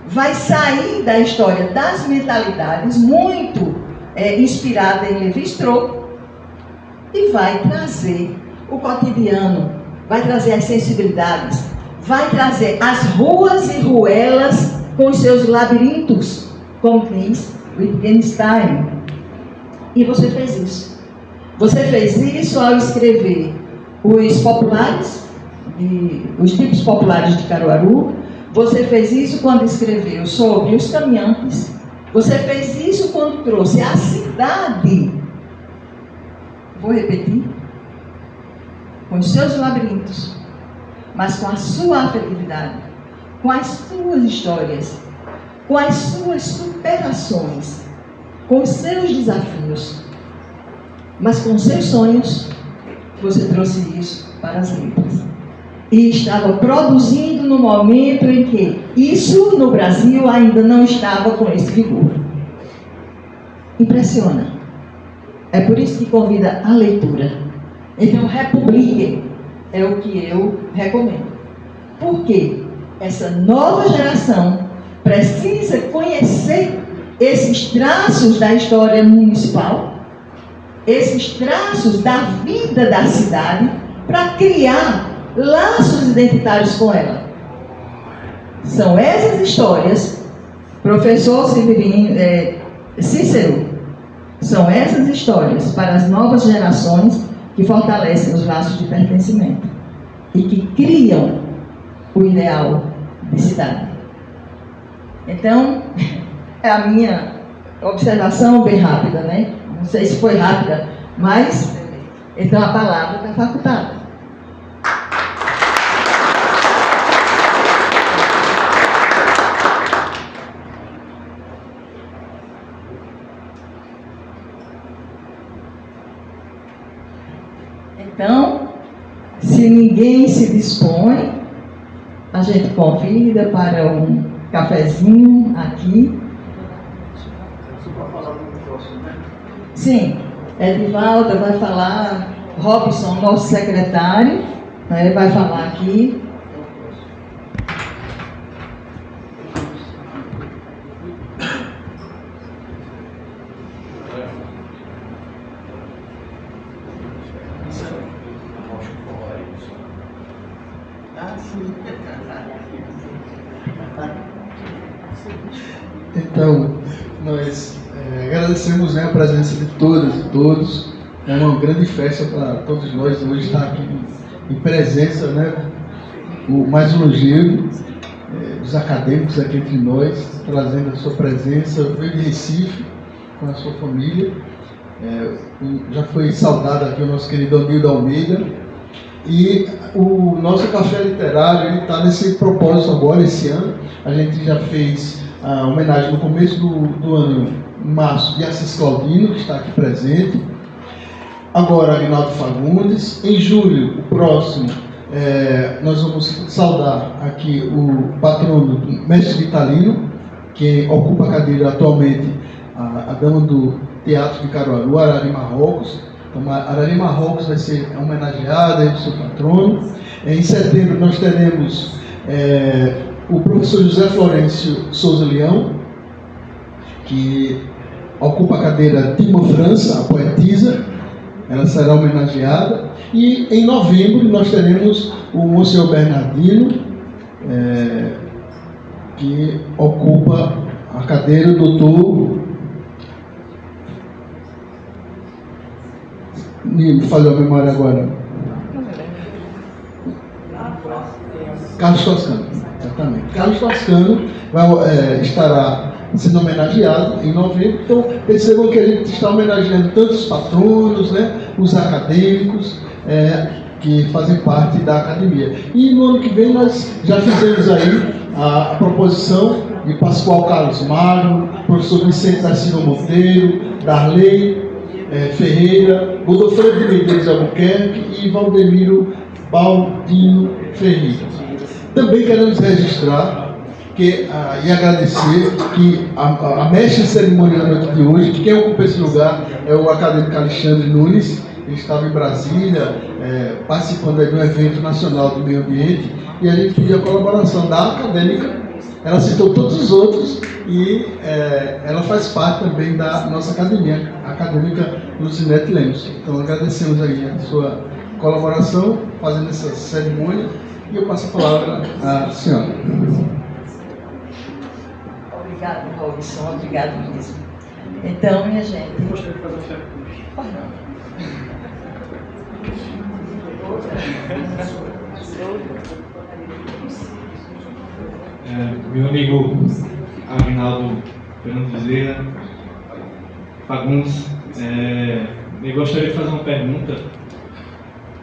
vai sair da história das mentalidades, muito inspirada em Lévi-Strauss, e vai trazer o cotidiano, vai trazer as sensibilidades, vai trazer as ruas e ruelas com os seus labirintos, como diz Wittgenstein. E você fez isso. Você fez isso ao escrever os tipos populares de Caruaru. Você fez isso quando escreveu sobre os caminhantes. Você fez isso quando trouxe a cidade. Vou repetir. Com os seus labirintos, mas com a sua afetividade, com as suas histórias, com as suas superações, com os seus desafios, mas com os seus sonhos. Você trouxe isso para as letras. E estava produzindo no momento em que isso no Brasil ainda não estava com esse vigor. Impressiona. É por isso que convida a leitura. Então, republiquem é o que eu recomendo. Porque essa nova geração precisa conhecer esses traços da história municipal, esses traços da vida da cidade, para criar laços identitários com ela. São essas histórias, professor Cícero, são essas histórias para as novas gerações que fortalecem os laços de pertencimento e que criam o ideal de cidade. Então, é a minha observação bem rápida, né? Não sei se foi rápida, mas então a palavra está facultada. Então, se ninguém se dispõe, a gente convida para um cafezinho aqui. Sim, Edivalda vai falar, Robson, nosso secretário, vai falar aqui. Então, nós agradecemos, né, a presença de todas e todos. É uma grande festa para todos nós hoje estar aqui em presença, né, o mais longevo dos acadêmicos aqui entre nós, trazendo a sua presença. Veio de Recife com a sua família. Já foi saudado aqui o nosso querido Anildo Almeida. E o nosso café literário está nesse propósito agora, esse ano. A gente já fez a homenagem no começo do ano, em março, de Assis Claudino, que está aqui presente. Agora, Aguinaldo Fagundes. Em julho, o próximo, nós vamos saudar aqui o patrono do Mestre Vitalino, que ocupa a cadeira atualmente, a dama do Teatro de Caruaru, Arari Marrocos. Então, a Arari Marrocos vai ser homenageada, o seu patrono. Em setembro, nós teremos o professor José Florencio Souza Leão, que ocupa a cadeira Tima França, a poetisa. Ela será homenageada. E em novembro nós teremos o Monsenhor Bernardino, que ocupa a cadeira do doutor. Me falhou a memória agora. Carlos Toscano, exatamente. Carlos Toscano estará sendo homenageado em novembro. Então, percebam que a gente está homenageando tantos patronos, né, os acadêmicos, que fazem parte da academia. E no ano que vem nós já fizemos aí a proposição de Pascoal Carlos Magno, professor Vicente da Silva Monteiro, Darley Ferreira, Godofredo de Medeiros Albuquerque e Valdemiro Baldino Ferreira. Também queremos registrar e agradecer que a mestre de cerimônia da noite de hoje, que quem ocupa esse lugar é o acadêmico Alexandre Nunes. Ele estava em Brasília, participando de um evento nacional do meio ambiente, e a gente pediu a colaboração da acadêmica. Ela citou todos os outros e ela faz parte também da nossa academia, a acadêmica Lucinete Lemos. Então agradecemos aí a sua colaboração fazendo essa cerimônia, e eu passo a palavra à senhora. Obrigado, Robson, obrigado mesmo. Então, minha gente. Gostaria de fazer um meu amigo Aguinaldo Fernando Bezerra Fagundes, eu gostaria de fazer uma pergunta.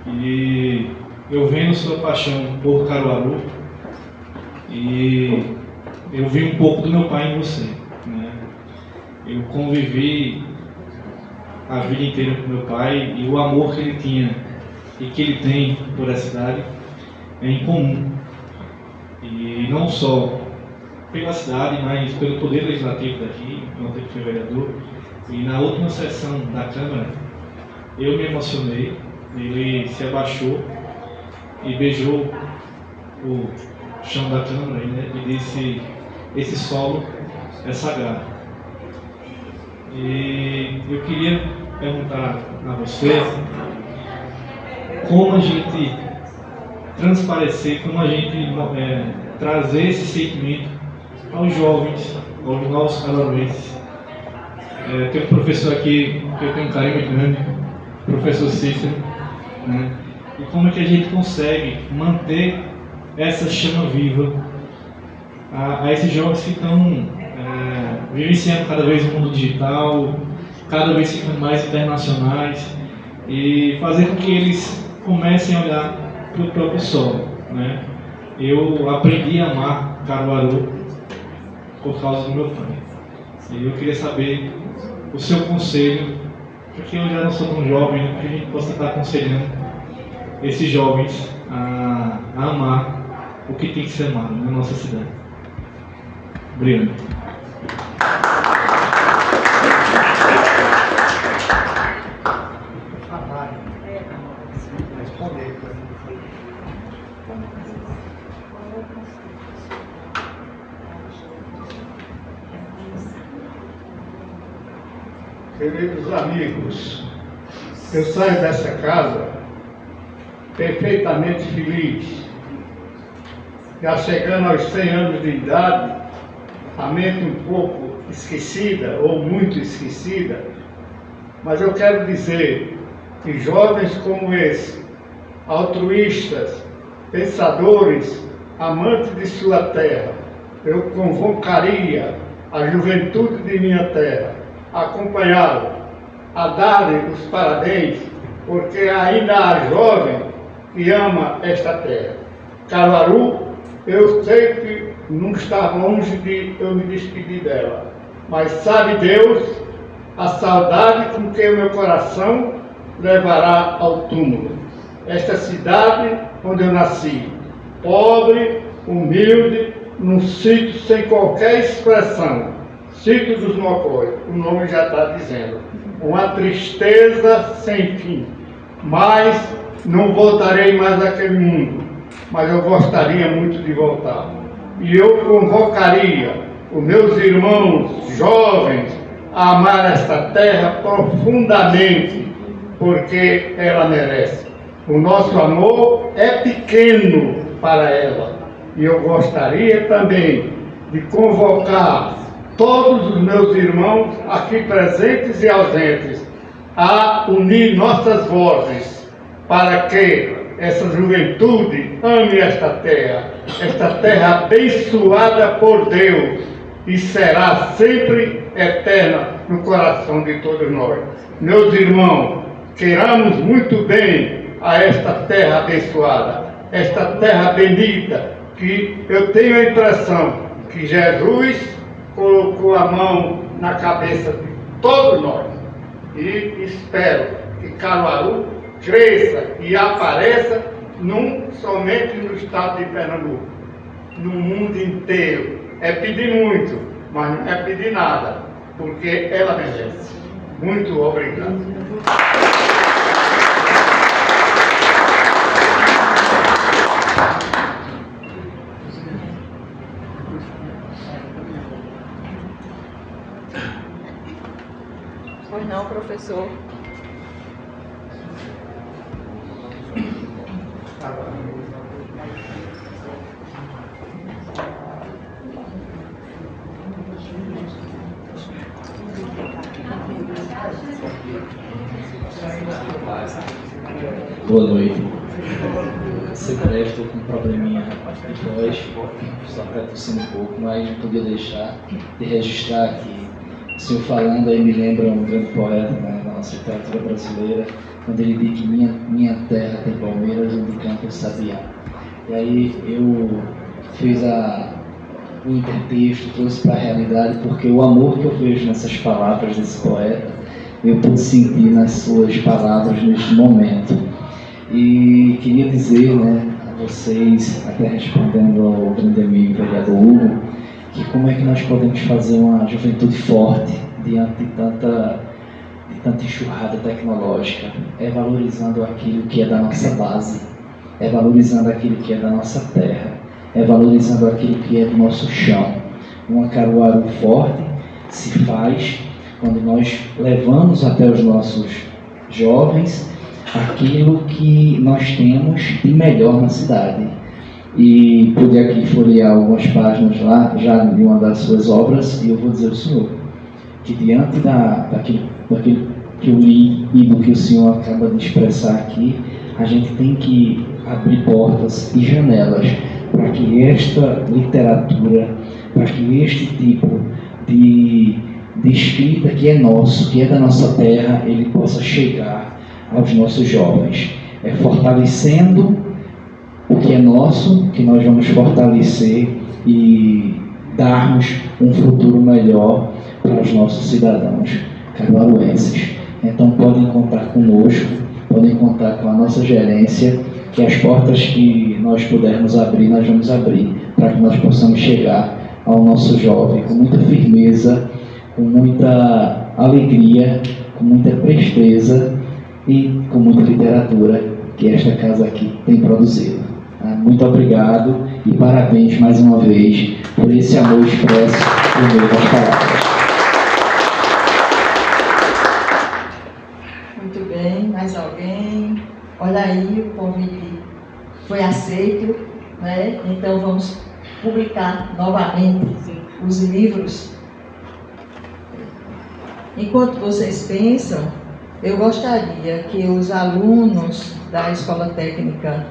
E eu vendo sua paixão por Caruaru, e eu vi um pouco do meu pai em você, né? Eu convivi a vida inteira com meu pai, e o amor que ele tinha e que ele tem por essa cidade é incomum. E não só pela cidade, mas pelo poder legislativo daqui, enquanto ele foi vereador. E na última sessão da Câmara, eu me emocionei. Ele se abaixou e beijou o chão da Câmara, né, e disse: esse solo é sagrado. E eu queria perguntar a você como a gente transparecer, como a gente trazer esse sentimento aos jovens, aos novos caruaruenses. Tem um professor aqui que eu tenho um carinho muito grande, o professor Cícero, né? E como é que a gente consegue manter essa chama viva a esses jovens que estão vivenciando cada vez o mundo digital, cada vez ficando mais internacionais, e fazer com que eles comecem a olhar para o próprio solo, né? Eu aprendi a amar Caruaru por causa do meu pai. E eu queria saber o seu conselho, porque eu já não sou tão jovem, né, que a gente possa estar aconselhando esses jovens a amar o que tem que ser amado na nossa cidade. Obrigado. Queridos amigos, eu saio dessa casa perfeitamente feliz. Já chegando aos 100 anos de idade, a mente um pouco esquecida ou muito esquecida, mas eu quero dizer que jovens como esse, altruístas, pensadores, amantes de sua terra, eu convocaria a juventude de minha terra a acompanhá-lo, a dar-lhe os parabéns, porque ainda há jovem que ama esta terra. Caruaru, eu sei que não está longe de eu me despedir dela, mas sabe Deus a saudade com que o meu coração levará ao túmulo. Esta cidade onde eu nasci, pobre, humilde, num sítio sem qualquer expressão, sítio dos Mocóis, o nome já está dizendo, uma tristeza sem fim, mas não voltarei mais àquele mundo, mas eu gostaria muito de voltar. E eu convocaria os meus irmãos jovens a amar esta terra profundamente, porque ela merece. O nosso amor é pequeno para ela. E eu gostaria também de convocar todos os meus irmãos aqui presentes e ausentes a unir nossas vozes para que essa juventude ame esta terra abençoada por Deus, e será sempre eterna no coração de todos nós. Meus irmãos, queiramos muito bem a esta terra abençoada, esta terra bendita, que eu tenho a impressão que Jesus colocou a mão na cabeça de todos nós. E espero que Caruaru cresça e apareça não somente no estado de Pernambuco, no mundo inteiro. É pedir muito, mas não é pedir nada, porque ela merece. Muito obrigado. Pois não, professor. Boa noite. Ser breve, estou com um probleminha na parte de voz, só para tossir um pouco, mas não podia deixar de registrar aqui. O senhor falando aí me lembra um grande poeta da nossa literatura brasileira, quando ele diz que minha terra tem palmeiras onde canta o sabiá. E aí eu fiz o intertexto, trouxe para a realidade, porque o amor que eu vejo nessas palavras desse poeta, eu pude sentir nas suas palavras neste momento. E queria dizer, a vocês, até respondendo ao grande amigo vereador Hugo, que como é que nós podemos fazer uma juventude forte diante de tanta enxurrada tecnológica? É valorizando aquilo que é da nossa base, é valorizando aquilo que é da nossa terra, é valorizando aquilo que é do nosso chão. Uma Caruaru forte se faz quando nós levamos até os nossos jovens aquilo que nós temos de melhor na cidade. E pude aqui folhear algumas páginas lá, já de uma das suas obras, e eu vou dizer ao senhor que diante daquilo que eu li e do que o senhor acaba de expressar aqui, a gente tem que abrir portas e janelas para que esta literatura, para que este tipo de escrita que é nosso, que é da nossa terra, ele possa chegar aos nossos jovens. É fortalecendo o que é nosso, que nós vamos fortalecer e darmos um futuro melhor para os nossos cidadãos caruaruenses. Então podem contar conosco, podem contar com a nossa gerência, que as portas que nós pudermos abrir, nós vamos abrir, para que nós possamos chegar ao nosso jovem com muita firmeza, com muita alegria, com muita presteza e com muita literatura que esta casa aqui tem produzido. Muito obrigado e parabéns mais uma vez por esse amor expresso por meio das palavras. Muito bem, mais alguém? Olha aí, o convite foi aceito, né? Então vamos publicar novamente os livros enquanto vocês pensam, eu gostaria que os alunos da Escola Técnica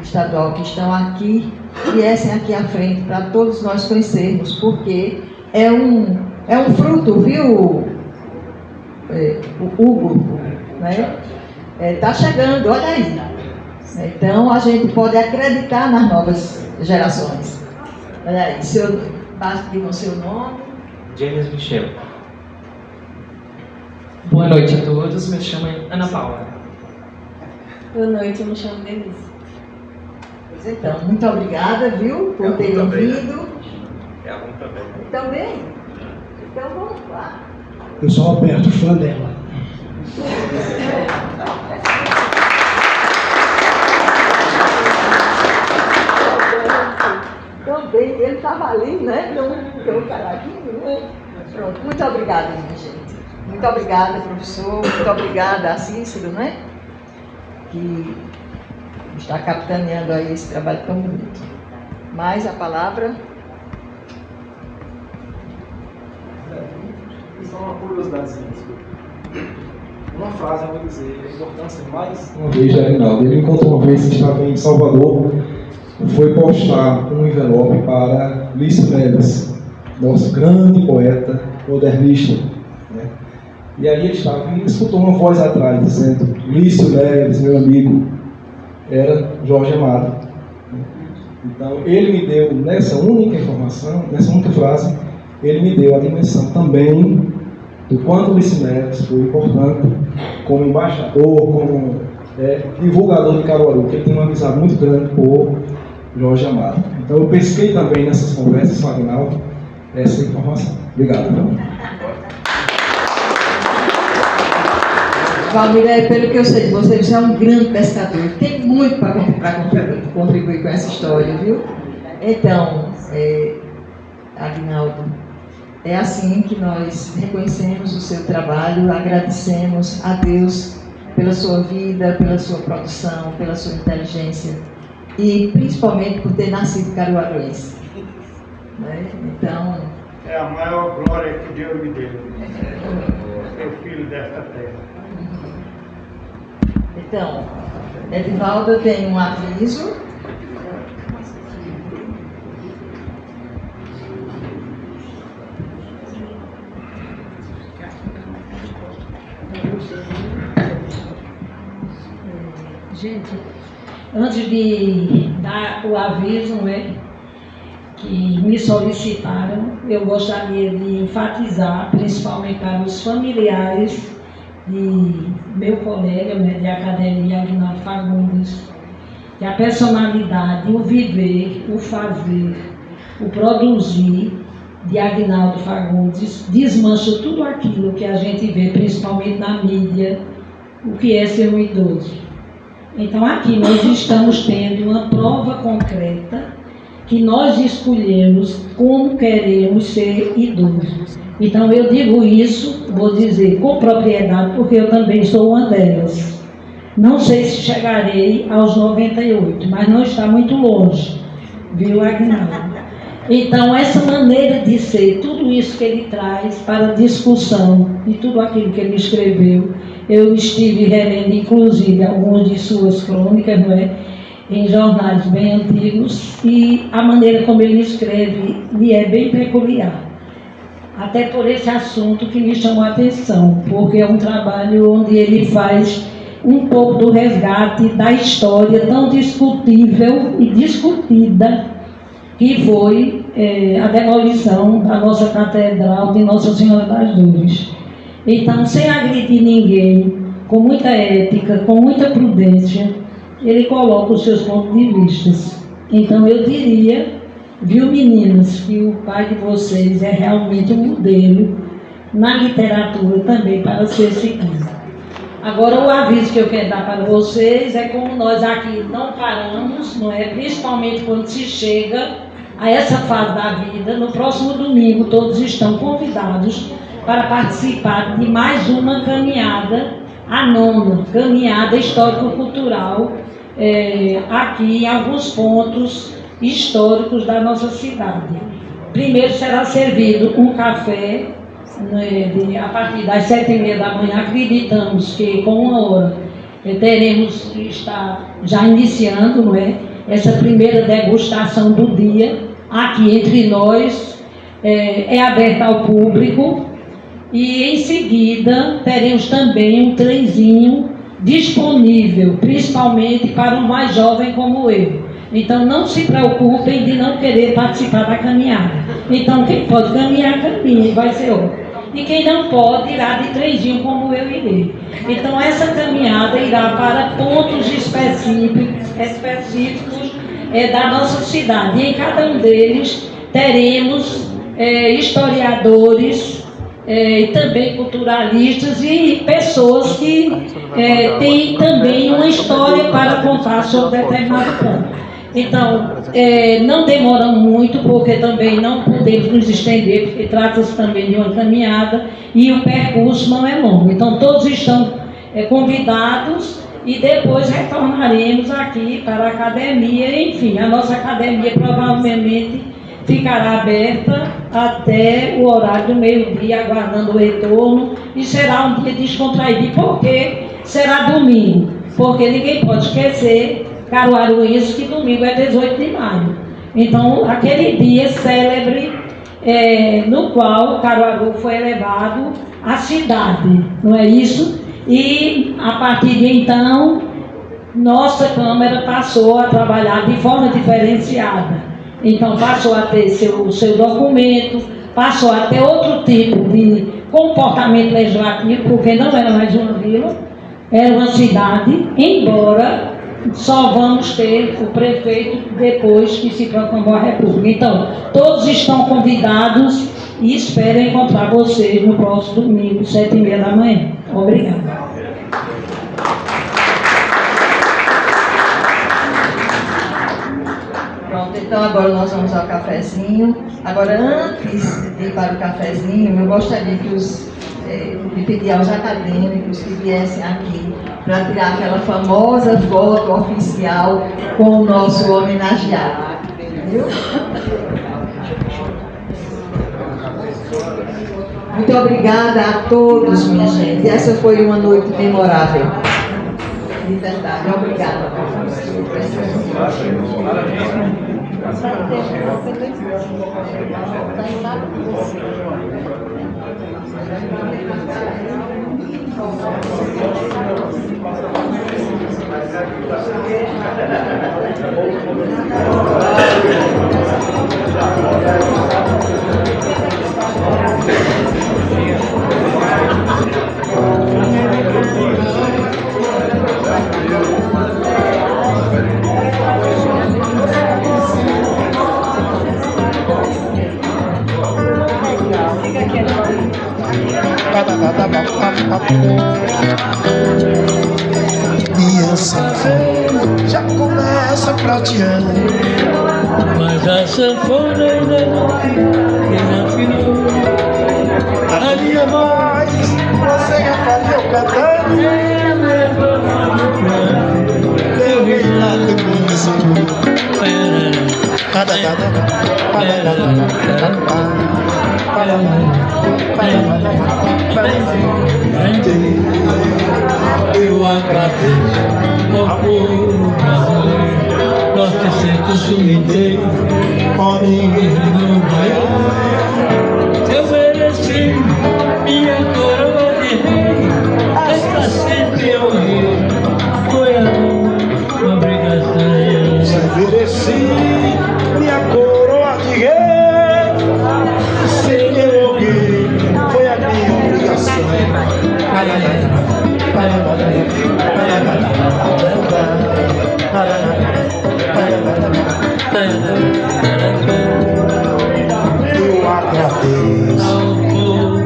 Estadual que estão aqui viessem aqui à frente para todos nós conhecermos, porque é um fruto, viu, o Hugo, né? Está chegando, olha aí. Então a gente pode acreditar nas novas gerações. Olha aí, digam o seu nome. James Michel. Boa noite a todos, me chamo Ana Paula. Boa noite, eu me chamo Denise. Pois então, muito obrigada, viu, por terem vindo. É aluno também. Também? Então vamos lá. Eu sou Roberto, fã dela. Também, ele estava ali, né? No caradinho, né? Pronto, muito obrigada, minha gente. Muito obrigada, professor. Muito obrigada a Cícero, né? Que está capitaneando aí esse trabalho tão bonito. Mais a palavra. Só uma curiosidadezinha, desculpa. Uma frase, eu vou dizer, a importância mais... Uma vez, Aguinaldo, ele encontrou uma vez que estava em Salvador, foi postar um envelope para Lício Neves, nosso grande poeta modernista, né? E aí ele estava e escutou uma voz atrás dizendo: Lício Neves, meu amigo. Era Jorge Amado. Então ele me deu, nessa única informação, nessa única frase, ele me deu a dimensão também do quanto Lício Neves foi importante como embaixador, como divulgador de Caruaru, que ele tem uma amizade muito grande por Jorge Amado. Então eu pesquei também nessas conversas com o Aguinaldo essa informação. Obrigado. Valmir, pelo que eu sei de você é um grande pescador. Tem muito para contribuir com essa história, viu? Então, Aguinaldo, é assim que nós reconhecemos o seu trabalho, agradecemos a Deus pela sua vida, pela sua produção, pela sua inteligência e principalmente por ter nascido caruaruense. Né? Então... é a maior glória que Deus me deu, ser filho desta terra. Então, Edivaldo tem um aviso. Gente, antes de dar o aviso, que me solicitaram, eu gostaria de enfatizar, principalmente para os familiares de meu colega de academia, Aguinaldo Fagundes, que a personalidade, o viver, o fazer, o produzir de Aguinaldo Fagundes desmancha tudo aquilo que a gente vê, principalmente na mídia, o que é ser um idoso. Então aqui nós estamos tendo uma prova concreta que nós escolhemos como queremos ser idosos. Então eu digo isso, vou dizer com propriedade, porque eu também sou uma delas. Não sei se chegarei aos 98, mas não está muito longe, viu, Aguinaldo? Então essa maneira de ser, tudo isso que ele traz para discussão e tudo aquilo que ele escreveu, eu estive relendo inclusive algumas de suas crônicas, em jornais bem antigos, e a maneira como ele escreve lhe é bem peculiar. Até por esse assunto que me chamou a atenção, porque é um trabalho onde ele faz um pouco do resgate da história tão discutível e discutida que foi a demolição da nossa Catedral de Nossa Senhora das Dores. Então, sem agredir ninguém, com muita ética, com muita prudência, ele coloca os seus pontos de vista. Então, eu diria, viu, meninas, que o pai de vocês é realmente um modelo na literatura também para ser seguido. Agora, o aviso que eu quero dar para vocês é como nós aqui não paramos, principalmente quando se chega a essa fase da vida. No próximo domingo, todos estão convidados para participar de mais uma caminhada, a 9ª caminhada histórico-cultural, aqui em alguns pontos históricos da nossa cidade. Primeiro será servido um café a partir das 7h30 da manhã, acreditamos que com 1 hora teremos que estar já iniciando, não é? Essa primeira degustação do dia, aqui entre nós, é aberta ao público, e em seguida teremos também um trenzinho disponível, principalmente para um mais jovem como eu. Então não se preocupem de não querer participar da caminhada. Então quem pode caminhar, caminhe, vai ser outro. E quem não pode, irá de trenzinho como eu irei. Então essa caminhada irá para pontos específicos da nossa cidade. E em cada um deles teremos historiadores e também culturalistas e pessoas que têm também uma história para contar sobre determinado ponto. Então, não demoram muito, porque também não podemos nos estender, porque trata-se também de uma caminhada e o percurso não é longo. Então, todos estão convidados e depois retornaremos aqui para a academia. Enfim, a nossa academia provavelmente ficará aberta até o horário do meio-dia, aguardando o retorno, e será um dia descontraído. E por que será domingo? Porque ninguém pode esquecer, caruaruense, que domingo é 18 de maio. Então, aquele dia célebre no qual Caruaru foi elevado à cidade, não é isso? E, a partir de então, nossa Câmara passou a trabalhar de forma diferenciada. Então, passou a ter seu documento, passou a ter outro tipo de comportamento legislativo, porque não era mais uma vila, era uma cidade, embora só vamos ter o prefeito depois que se proclamou a República. Então, todos estão convidados e espero encontrar vocês no próximo domingo, 7h30 da manhã. Obrigada. Pronto, então agora nós vamos ao cafezinho. Agora, antes de ir para o cafezinho, eu gostaria de pedir aos acadêmicos que viessem aqui para tirar aquela famosa foto oficial com o nosso homenageado. Viu? Muito obrigada a todos, minha gente. Essa foi uma noite memorável. De verdade, obrigada. Minha sanfona já começa prateando, mas a sanfona ainda não afinou. A minha voz você já falhou cantando. Eu vi lá do mundo. Eu agradeço ao povo brasileiro, norte, centro, sul inteiro, homem no Baiano. Eu mereci minha coroa de rei, esta sempre ao rio, foi a minha obrigação. Eu mereci minha coroa de rei, sem eu ouvir, foi a minha obrigação. Eu agradeço ao povo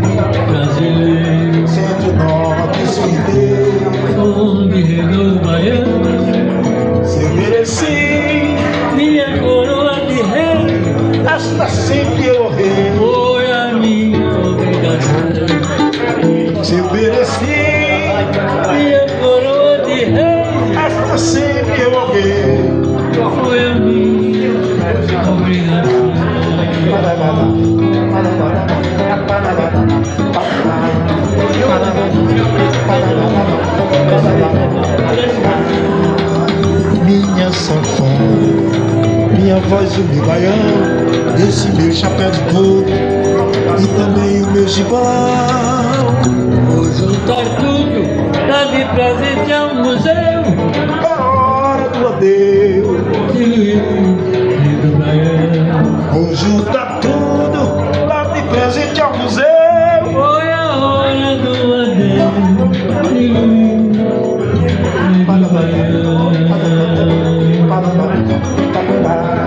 brasileiro, centro, norte, sul inteiro, onde reinou o baiano. se eu mereci Minha coroa de rei, esta sempre eu rei. foi a minha obrigação. Se eu mereci Minha coroa de rei, esta sempre eu rei. foi a minha obrigação. voz, o meu baião, esse meu chapéu de couro e também o meu gibão. Vou juntar tudo pra me presente ao museu. É hora do adeus De Luiz e do Baião. Vou juntar tudo pra me presente ao museu. Foi a hora do adeus de Luiz e do Baião. Para,